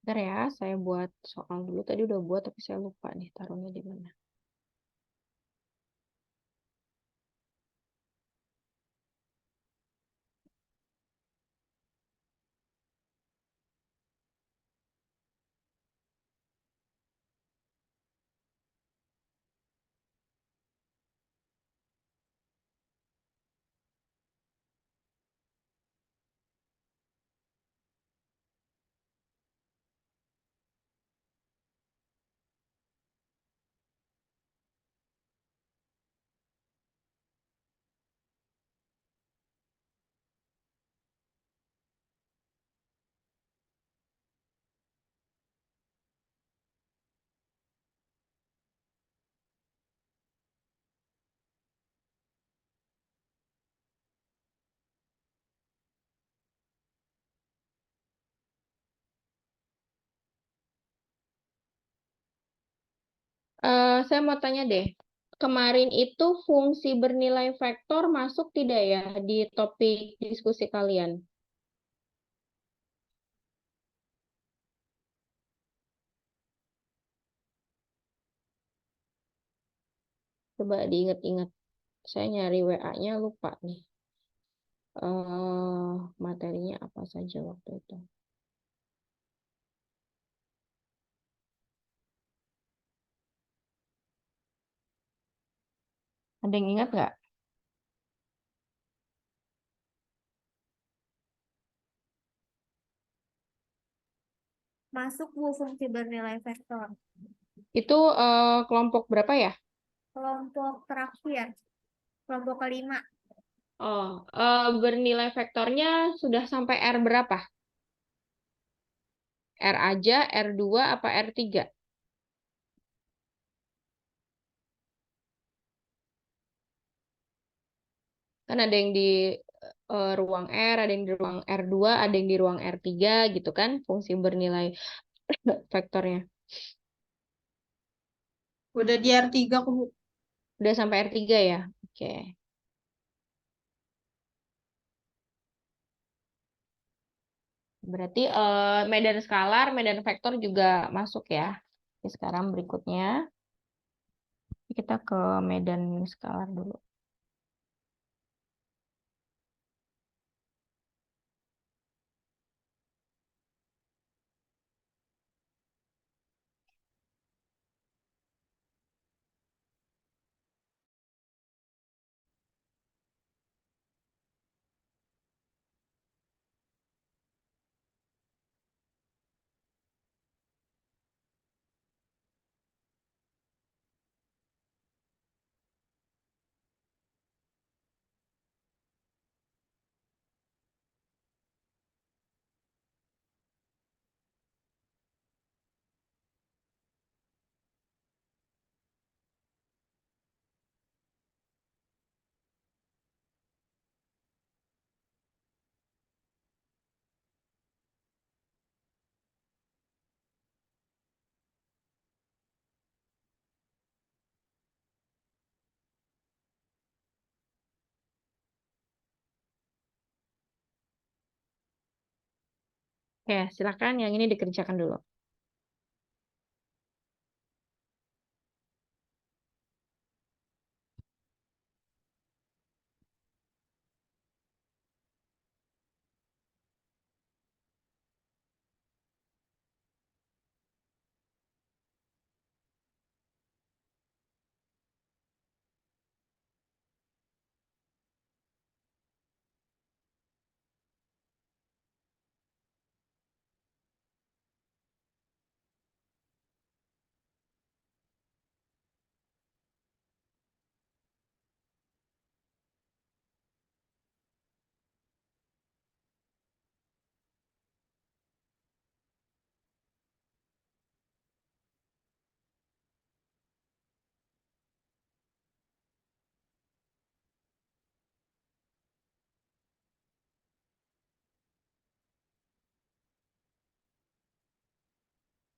Bentar ya, saya buat soal dulu. Tadi udah buat, tapi saya lupa nih taruhnya di mana. Saya mau tanya deh, kemarin itu fungsi bernilai vektor masuk tidak ya di topik diskusi kalian? Coba diingat-ingat. Saya nyari WA-nya lupa nih. Materinya apa saja waktu itu? Ada yang ingat nggak? Masuk Bu fungsi bernilai vektor. Itu kelompok berapa ya? Kelompok terakhir, kelompok kelima. Oh, bernilai vektornya sudah sampai R berapa? R aja, R2, apa R3? Kan ada yang di ruang R, ada yang di ruang R2, ada yang di ruang R3 gitu kan, fungsi bernilai vektornya. Udah di R3 kok, Bu. Udah sampai R3 ya? Oke. Berarti medan skalar, medan vektor juga masuk ya. Oke, sekarang berikutnya kita ke medan skalar dulu. Oke, silakan yang ini dikerjakan dulu.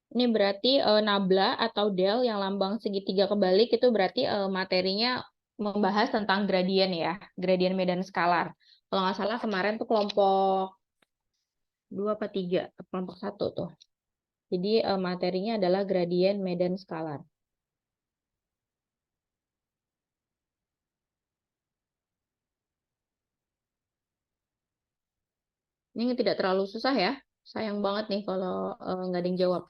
Ini berarti nabla atau del yang lambang segitiga kebalik itu berarti materinya membahas tentang gradien ya, gradien medan skalar. Kalau nggak salah kemarin tuh kelompok 2 apa 3, kelompok 1 tuh. Jadi materinya adalah gradien medan skalar. Ini tidak terlalu susah ya. Sayang banget nih kalau nggak ada yang jawab.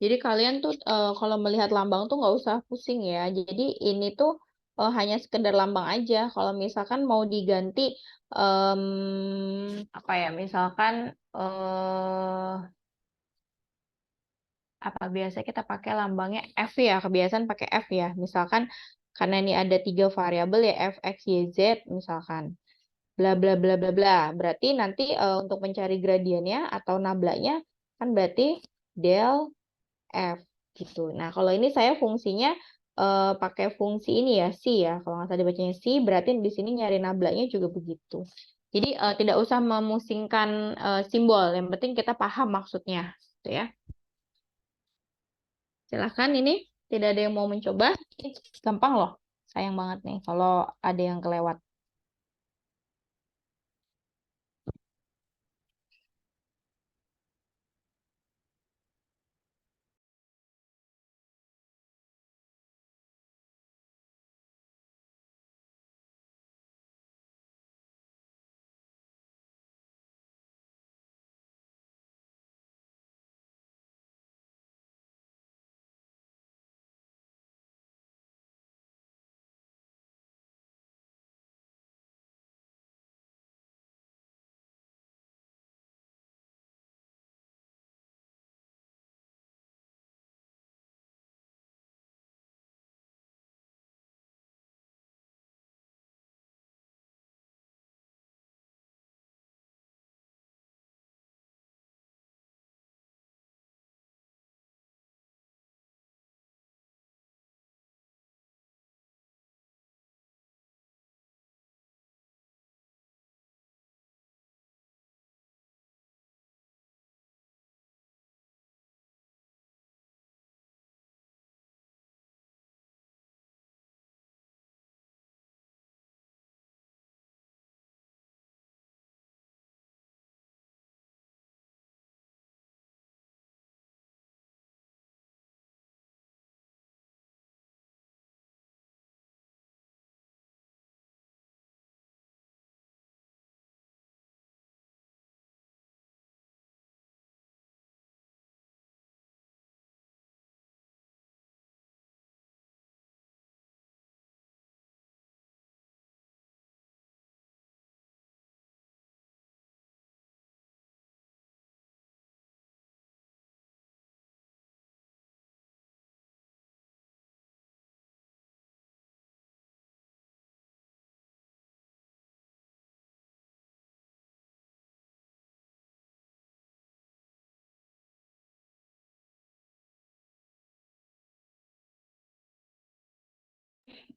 Jadi kalian tuh kalau melihat lambang tuh nggak usah pusing ya. Jadi ini tuh hanya sekedar lambang aja. Kalau misalkan mau diganti apa ya? Misalkan apa biasa kita pakai lambangnya F ya, kebiasaan pakai F ya. Misalkan karena ini ada 3 variabel ya F, X, Y, Z misalkan. Bla bla bla bla bla. Berarti nanti untuk mencari gradiennya atau nablanya kan berarti del F gitu. Nah, kalau ini saya fungsinya pakai fungsi ini ya, C ya. Kalau nggak salah dibacanya C, berarti di sini nyari nablanya juga begitu. Jadi tidak usah memusingkan simbol, yang penting kita paham maksudnya, gitu ya. Silahkan ini, tidak ada yang mau mencoba. Ini gampang loh, sayang banget nih kalau ada yang kelewat.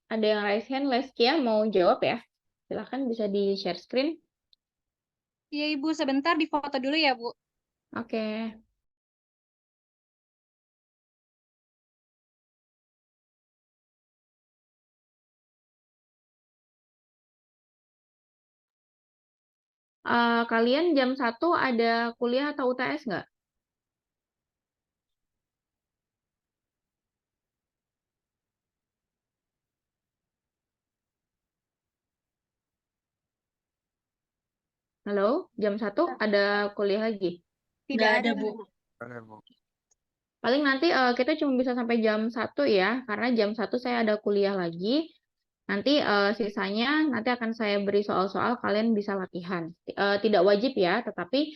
Ada yang raise hand, Leskia mau jawab ya? Silahkan bisa di share screen. Iya Ibu, sebentar di foto dulu ya Bu. Oke. Kalian jam 1 ada kuliah atau UTS nggak? Halo, jam 1 ada kuliah lagi? Tidak ada, Bu. Paling nanti kita cuma bisa sampai jam 1 ya, karena jam 1 saya ada kuliah lagi. Nanti sisanya nanti akan saya beri soal-soal, kalian bisa latihan. Tidak wajib ya, tetapi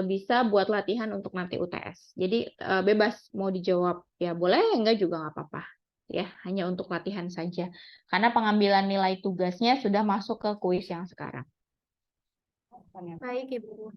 bisa buat latihan untuk nanti UTS. Jadi bebas mau dijawab. Ya boleh, enggak juga nggak apa-apa. Ya, hanya untuk latihan saja. Karena pengambilan nilai tugasnya sudah masuk ke kuis yang sekarang. Baik, Ibu.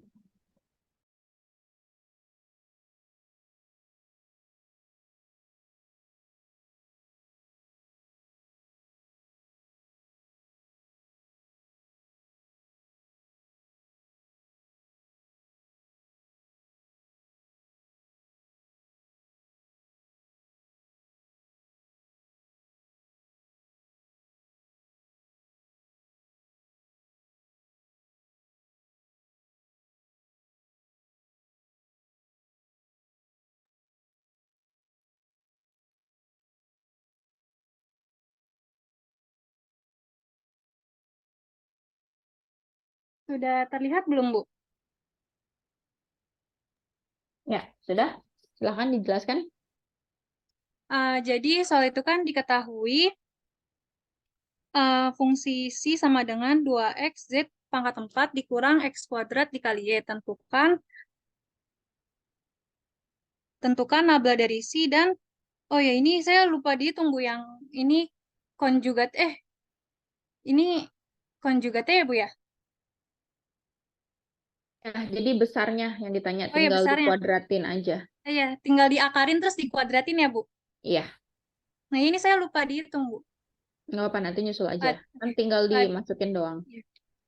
Sudah terlihat belum Bu? Ya, sudah? Silahkan dijelaskan. Jadi soal itu kan diketahui fungsi C sama dengan 2x Z pangkat 4 dikurang X kuadrat dikali Y. Tentukan nabla dari C dan, oh ya ini saya lupa dihitung Bu, yang ini konjugat, ini konjugatnya ya Bu ya? Nah, jadi besarnya yang ditanya, Oh ya tinggal besarnya. dikuadratin aja. Iya, tinggal diakarin terus dikuadratin ya Bu. Iya, Nah ini saya lupa dihitung Bu. nggak apa, nanti nyusul aja. Pad- Kan tinggal pad- dimasukin doang.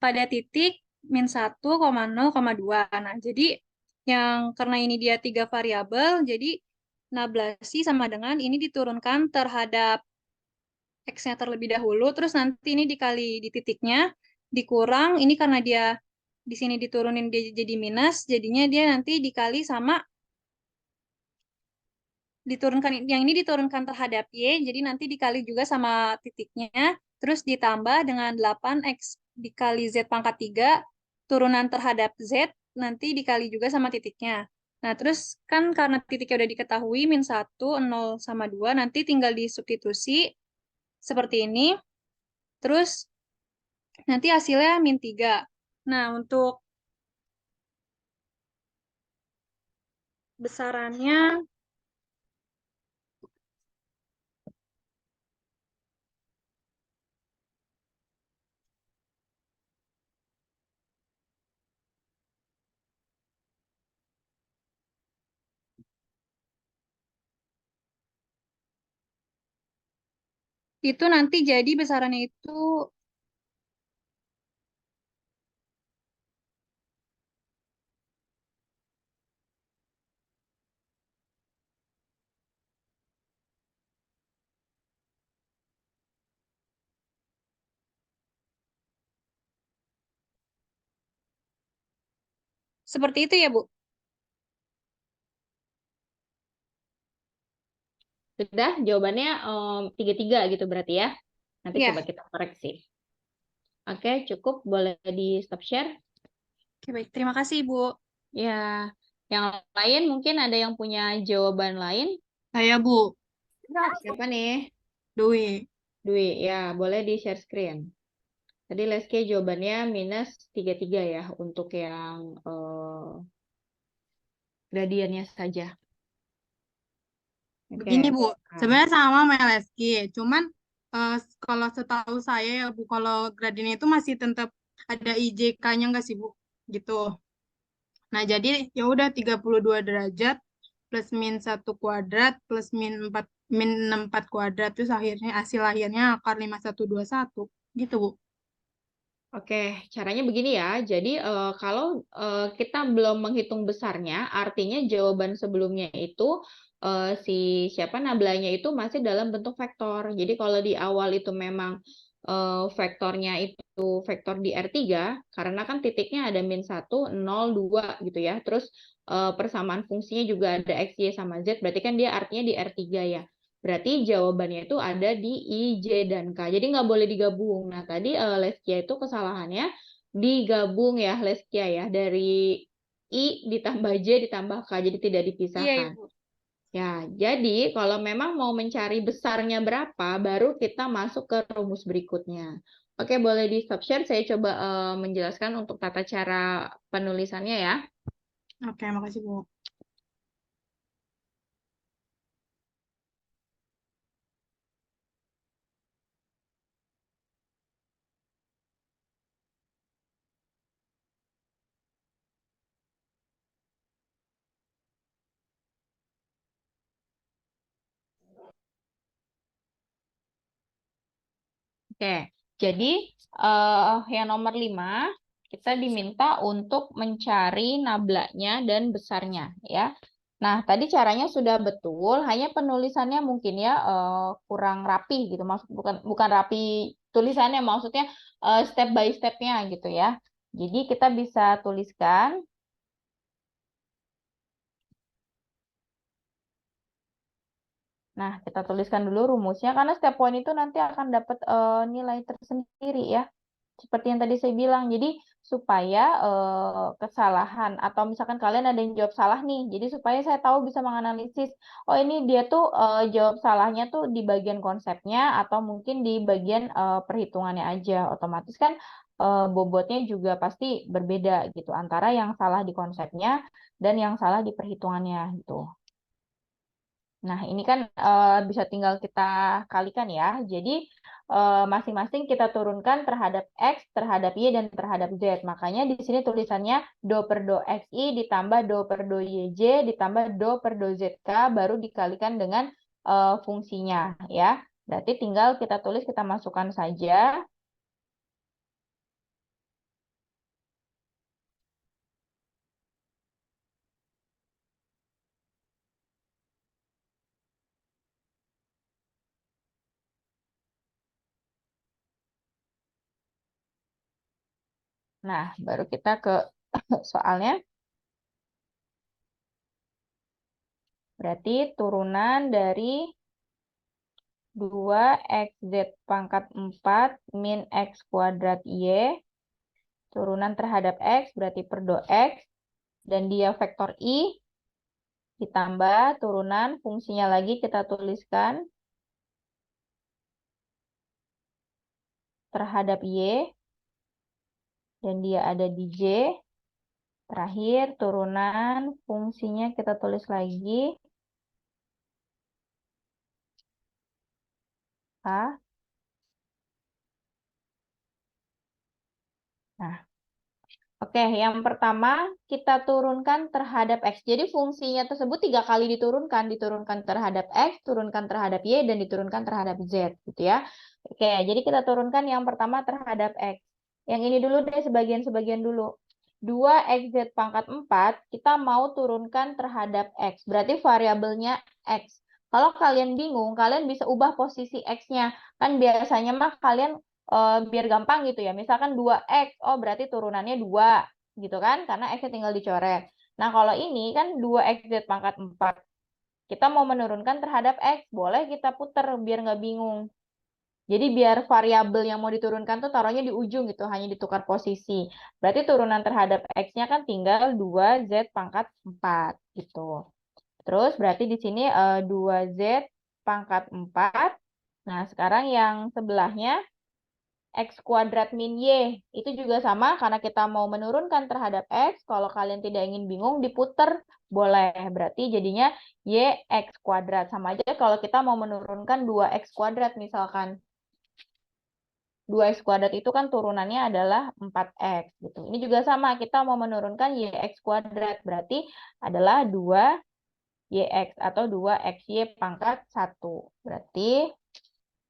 Pada titik min 1,0,2. Nah, jadi yang karena ini dia 3 variabel, jadi nablasi sama dengan ini diturunkan terhadap X-nya terlebih dahulu, terus nanti ini dikali di titiknya, dikurang, ini karena dia di sini diturunin dia jadi minus, jadinya dia nanti dikali sama, yang ini diturunkan terhadap Y, jadi nanti dikali juga sama titiknya, terus ditambah dengan 8X dikali Z pangkat 3, turunan terhadap Z, nanti dikali juga sama titiknya. Nah, terus kan karena titiknya udah diketahui, min 1, 0, sama 2, nanti tinggal disubstitusi seperti ini. Terus nanti hasilnya min 3. Nah, untuk besarannya, itu nanti jadi besarannya itu seperti itu ya, Bu? Sudah, jawabannya 3-3 gitu berarti ya. Nanti Ya. coba kita koreksi. Oke, cukup. Boleh di stop share. Oke, baik. Terima kasih, Bu. Ya, yang lain mungkin ada yang punya jawaban lain? Saya, Bu. Siapa nih? Dwi. Dwi, ya boleh di share screen. Tadi Leski jawabannya minus 3-3 ya untuk yang gradiennya saja. Oke. Begini Bu, Nah, sebenarnya sama sama LSG, cuman kalau setahu saya ya Bu, kalau gradiennya itu masih tetap ada IJK-nya nggak sih Bu? Gitu. Nah, jadi ya udah 32 derajat plus min 1 kuadrat plus min 4 kuadrat, terus akhirnya hasil akhirnya akar 5121. Gitu Bu. Oke, caranya begini ya. Jadi kalau kita belum menghitung besarnya, artinya jawaban sebelumnya itu si siapa nablanya itu masih dalam bentuk vektor. Jadi kalau di awal itu memang vektornya itu vektor di R3, karena kan titiknya ada min 1, 0, 2 gitu ya. Terus persamaan fungsinya juga ada X, Y, sama Z, berarti kan dia artinya di R3 ya. Berarti jawabannya itu ada di I, J, dan K. Jadi nggak boleh digabung. Nah, tadi Leskia itu kesalahannya digabung ya, Leskia ya. Dari I ditambah J ditambah K, jadi tidak Iya, dipisahkan. Ibu. Ya, jadi kalau memang mau mencari besarnya berapa, baru kita masuk ke rumus berikutnya. Oke, boleh di stop share. Saya coba menjelaskan untuk tata cara penulisannya ya. Oke, makasih Bu. Oke, jadi yang nomor 5, kita diminta untuk mencari nablanya dan besarnya ya. Nah, tadi caranya sudah betul, hanya penulisannya mungkin ya kurang rapi gitu. Bukan rapi tulisannya, maksudnya step by step-nya gitu ya. Jadi kita bisa tuliskan Nah, kita tuliskan dulu rumusnya karena setiap poin itu nanti akan dapat nilai tersendiri ya. Seperti yang tadi saya bilang. Jadi supaya kesalahan atau misalkan kalian ada yang jawab salah nih. Jadi supaya saya tahu bisa menganalisis, oh ini dia tuh jawab salahnya tuh di bagian konsepnya atau mungkin di bagian perhitungannya aja. Otomatis kan bobotnya juga pasti berbeda gitu antara yang salah di konsepnya dan yang salah di perhitungannya gitu. Nah, ini kan bisa tinggal kita kalikan ya. Jadi, masing-masing kita turunkan terhadap X, terhadap Y, dan terhadap Z. Makanya di sini tulisannya do per do XI ditambah do per do YJ ditambah do per do ZK baru dikalikan dengan fungsinya ya. Berarti tinggal kita tulis, kita masukkan saja. Nah, baru kita ke soalnya. Berarti turunan dari 2xz pangkat 4 min x kuadrat y turunan terhadap x berarti per do x dan dia vektor i ditambah turunan fungsinya lagi kita tuliskan terhadap y dan dia ada di j. Terakhir turunan fungsinya kita tulis lagi a. Nah, oke, yang pertama kita turunkan terhadap X. Jadi fungsinya tersebut 3 kali diturunkan. Diturunkan terhadap X, turunkan terhadap Y, dan diturunkan terhadap Z. Gitu ya. Oke, jadi kita turunkan yang pertama terhadap X. Yang ini dulu deh, sebagian-sebagian dulu. 2xz pangkat 4, kita mau turunkan terhadap X. Berarti variabelnya X. Kalau kalian bingung, kalian bisa ubah posisi X-nya. Kan biasanya mah kalian biar gampang gitu ya. Misalkan 2x, oh berarti turunannya 2 gitu kan, karena x-nya tinggal dicoret. Nah, kalau ini kan 2xz pangkat 4. Kita mau menurunkan terhadap x, boleh kita puter biar nggak bingung. Jadi biar variabel yang mau diturunkan tuh taruhnya di ujung gitu, hanya ditukar posisi. Berarti turunan terhadap x-nya kan tinggal 2z pangkat 4 gitu. Terus berarti di sini 2z pangkat 4. Nah, sekarang yang sebelahnya X kuadrat min Y. Itu juga sama karena kita mau menurunkan terhadap X. Kalau kalian tidak ingin bingung, diputer boleh. Berarti jadinya Y X kuadrat. Sama aja kalau kita mau menurunkan 2X kuadrat misalkan. 2X kuadrat itu kan turunannya adalah 4X. Gitu. Ini juga sama, kita mau menurunkan YX kuadrat. Berarti adalah 2YX atau 2XY pangkat 1. Berarti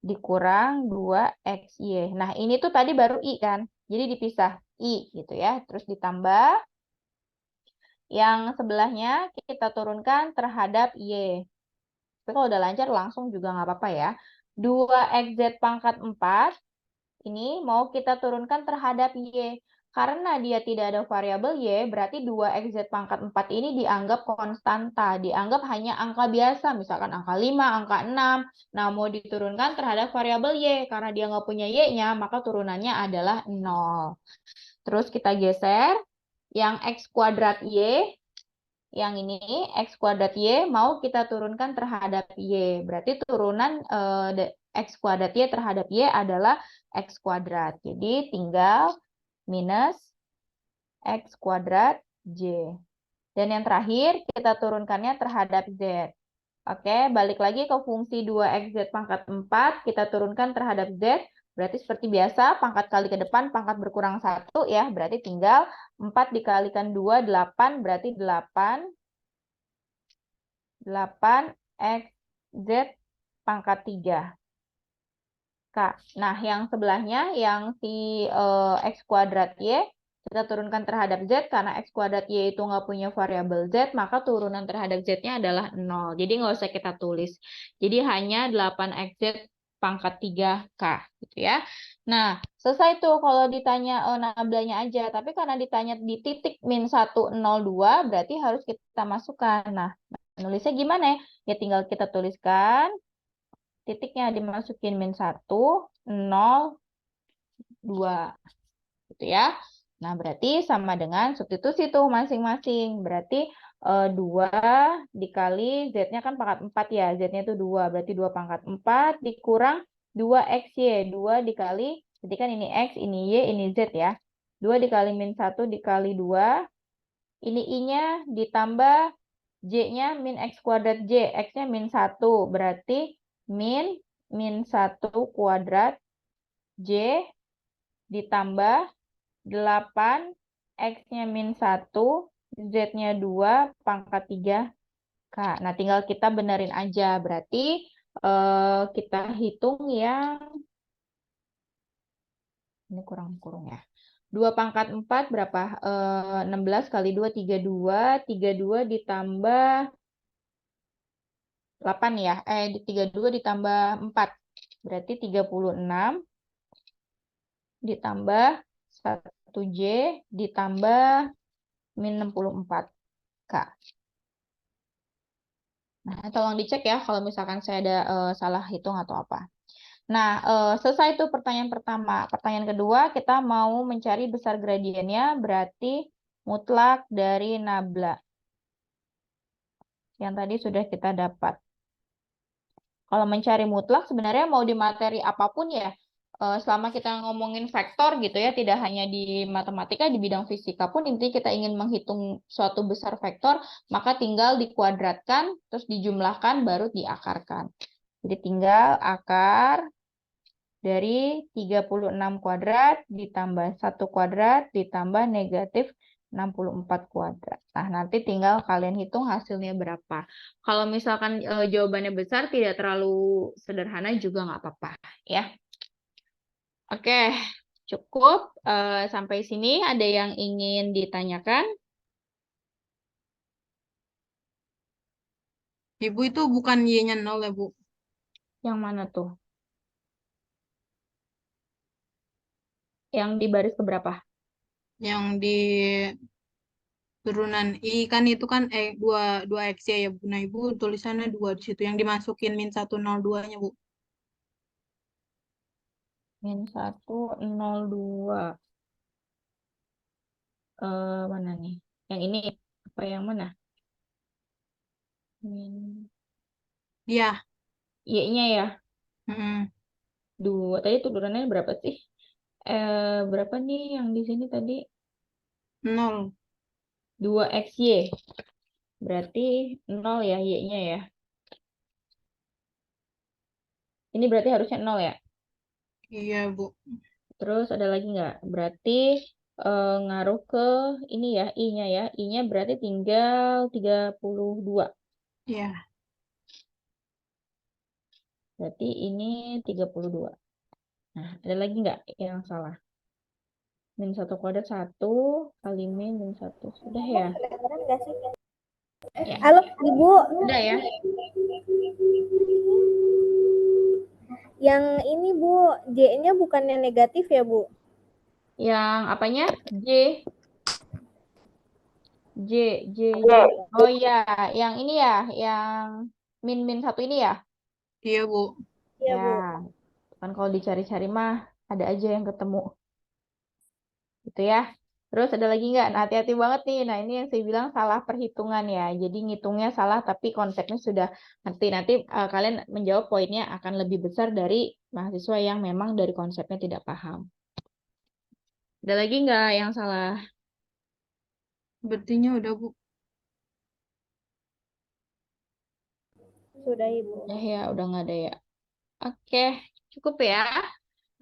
dikurang 2XY. Nah, ini tuh tadi baru I kan. Jadi dipisah I gitu ya. Terus ditambah yang sebelahnya kita turunkan terhadap Y. Tapi kalau udah lancar langsung juga nggak apa-apa ya. 2xz pangkat 4 ini mau kita turunkan terhadap Y. Karena dia tidak ada variabel Y, berarti 2xz pangkat 4 ini dianggap konstanta. Dianggap hanya angka biasa, misalkan angka 5, angka 6. Nah, mau diturunkan terhadap variabel Y. Karena dia nggak punya Y-nya, maka turunannya adalah 0. Terus kita geser. Yang X kuadrat Y, yang ini X kuadrat Y mau kita turunkan terhadap Y. Berarti turunan X kuadrat Y terhadap Y adalah X kuadrat. Jadi tinggal minus X kuadrat J. Dan yang terakhir kita turunkannya terhadap Z. Oke, balik lagi ke fungsi 2xz pangkat 4. Kita turunkan terhadap Z. Berarti seperti biasa, pangkat kali ke depan, pangkat berkurang 1 ya. Berarti tinggal 4 dikalikan 2, 8. Berarti 8xz pangkat 3. Kak. Nah, yang sebelahnya, yang si X kuadrat Y, kita turunkan terhadap Z, karena X kuadrat Y itu nggak punya variabel Z, maka turunan terhadap Z-nya adalah 0. Jadi nggak usah kita tulis. Jadi hanya 8xz pangkat 3K. Gitu ya. Nah, selesai tuh kalau ditanya nabelanya aja. Tapi karena ditanya di titik min 102, berarti harus kita masukkan. Nah, nulisnya gimana ya? Ya tinggal kita tuliskan. Titiknya dimasukin min 1, 0, 2. Gitu ya. Nah, berarti sama dengan substitusi tuh masing-masing. Berarti 2 dikali Z-nya kan pangkat 4 ya. Z-nya itu 2. Berarti 2 pangkat 4 dikurang 2XY. 2 dikali, berarti kan ini X, ini Y, ini Z ya. 2 dikali min 1 dikali 2. Ini I-nya ditambah J-nya min X kuadrat J. X-nya min 1. Berarti min 1 kuadrat J ditambah 8, X-nya min 1, Z-nya 2, pangkat 3K. Nah, tinggal kita benerin aja. Berarti kita hitung yang, ini kurang ya. 2 pangkat 4 berapa? 16 kali 2, 32. 32 ditambah 8 ya. 32 ditambah 4. Berarti 36 ditambah 1J ditambah min 64K. Nah, tolong dicek ya kalau misalkan saya ada salah hitung atau apa. Nah, selesai itu pertanyaan pertama. Pertanyaan kedua, kita mau mencari besar gradiennya, berarti mutlak dari nabla. Yang tadi sudah kita dapat. Kalau mencari mutlak, sebenarnya mau di materi apapun ya, selama kita ngomongin vektor gitu ya, tidak hanya di matematika, di bidang fisika pun intinya kita ingin menghitung suatu besar vektor, maka tinggal dikuadratkan, terus dijumlahkan, baru diakarkan. Jadi tinggal akar dari 36 kuadrat ditambah 1 kuadrat ditambah negatif 64 kuadrat. Nah, nanti tinggal kalian hitung hasilnya berapa. Kalau misalkan jawabannya besar, tidak terlalu sederhana juga nggak apa-apa ya. Oke, cukup. Sampai sini ada yang ingin ditanyakan? Ibu itu bukan Y-nya 0 ya, Bu? Yang mana tuh? Yang di baris keberapa? Yang di turunan I kan itu kan 2 X ya, Bu. Nah, Ibu tulisannya 2 di situ. Yang dimasukin min 102-nya, Bu. Min 102. Mana nih? Yang ini apa yang mana? Min Iya. Y-nya ya. Mm-mm. 2. Tadi turunannya berapa sih? Berapa nih yang di sini tadi? 0. 2XY. Berarti 0 ya Y-nya ya. Ini berarti harusnya 0 ya. Iya, Bu. Terus ada lagi nggak? Berarti ngaruh ke ini ya, I-nya ya. I-nya berarti tinggal 32. Iya. Berarti ini 32. Nah, ada lagi nggak yang salah? Min 1 kuadrat 1 kali min 1. Sudah ya? Kedengeran nggak sih? Ya. Halo, Ibu. Sudah ya? Yang ini, Bu, J-nya bukannya negatif ya, Bu? Yang apanya? J. Oh ya, yang ini ya, yang min 1 ini ya? Iya, Bu. Iya, Bu. Ya, kan kalau dicari-cari mah ada aja yang ketemu. Gitu ya. Terus ada lagi nggak? Nah, hati-hati banget nih. Nah, ini yang saya bilang salah perhitungan ya. Jadi ngitungnya salah, tapi konsepnya sudah ngerti. Nanti kalian menjawab poinnya akan lebih besar dari mahasiswa yang memang dari konsepnya tidak paham. Ada lagi nggak yang salah? Berartinya udah, Bu. Sudah, Ibu. Ya, udah nggak ada ya. Oke, cukup ya.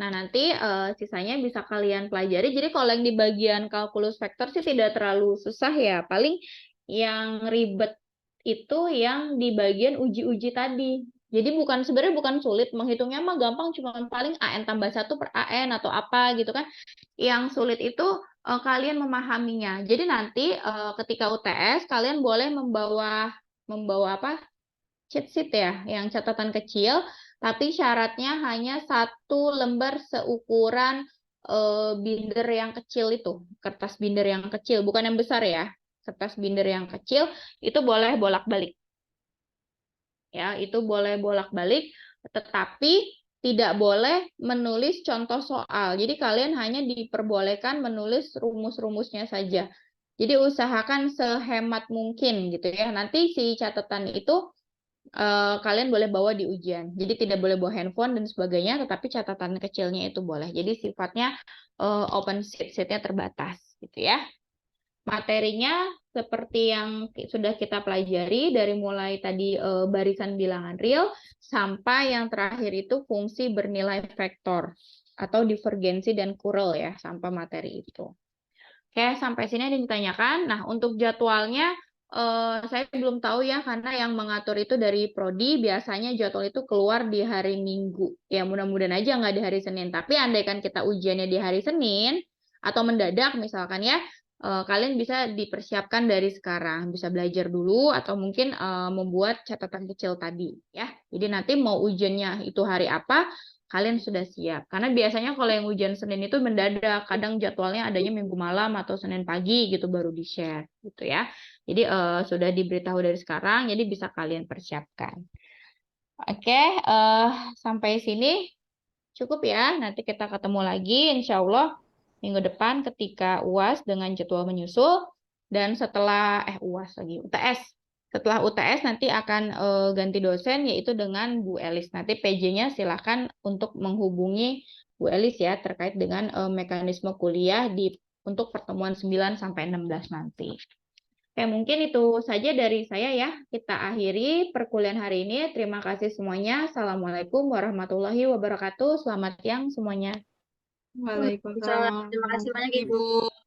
Nah, nanti sisanya bisa kalian pelajari. Jadi kalau yang di bagian kalkulus vektor sih tidak terlalu susah ya. Paling yang ribet itu yang di bagian uji-uji tadi. Jadi sebenarnya bukan sulit, menghitungnya mah gampang, cuma paling AN tambah 1 per AN atau apa gitu kan. Yang sulit itu kalian memahaminya. Jadi nanti ketika UTS kalian boleh membawa apa? Cheat sheet ya, yang catatan kecil, tapi syaratnya hanya 1 lembar seukuran binder yang kecil itu, kertas binder yang kecil, bukan yang besar ya, kertas binder yang kecil itu boleh bolak-balik. Ya, itu boleh bolak-balik, tetapi tidak boleh menulis contoh soal. Jadi kalian hanya diperbolehkan menulis rumus-rumusnya saja. Jadi usahakan sehemat mungkin gitu ya. Nanti si catatan itu kalian boleh bawa di ujian. Jadi tidak boleh bawa handphone dan sebagainya, tetapi catatan kecilnya itu boleh. Jadi sifatnya open sheet-nya terbatas gitu ya. Materinya seperti yang sudah kita pelajari dari mulai tadi barisan bilangan real sampai yang terakhir itu fungsi bernilai vektor atau divergensi dan kural ya sampai materi itu. Oke, sampai sini ada yang ditanyakan. Nah, untuk jadwalnya saya belum tahu ya karena yang mengatur itu dari prodi biasanya jadwal itu keluar di hari Minggu. Ya, mudah-mudahan aja nggak di hari Senin. Tapi andaikan kita ujiannya di hari Senin atau mendadak misalkan ya, kalian bisa dipersiapkan dari sekarang, bisa belajar dulu atau mungkin membuat catatan kecil tadi ya. Jadi nanti mau ujiannya itu hari apa, kalian sudah siap. Karena biasanya kalau yang ujian Senin itu mendadak, kadang jadwalnya adanya Minggu malam atau Senin pagi gitu baru di-share gitu ya. Jadi sudah diberitahu dari sekarang, jadi bisa kalian persiapkan. Oke, sampai sini cukup ya. Nanti kita ketemu lagi insya Allah minggu depan ketika UAS dengan jadwal menyusul dan setelah UAS lagi UTS. Setelah UTS nanti akan ganti dosen yaitu dengan Bu Elis. Nanti PJ-nya silakan untuk menghubungi Bu Elis ya terkait dengan mekanisme kuliah untuk pertemuan 9 sampai 16 nanti. Oke, mungkin itu saja dari saya ya. Kita akhiri perkuliahan hari ini. Terima kasih semuanya. Assalamualaikum warahmatullahi wabarakatuh. Selamat siang semuanya. Waalaikumsalam. Terima kasih banyak Ibu. Ibu.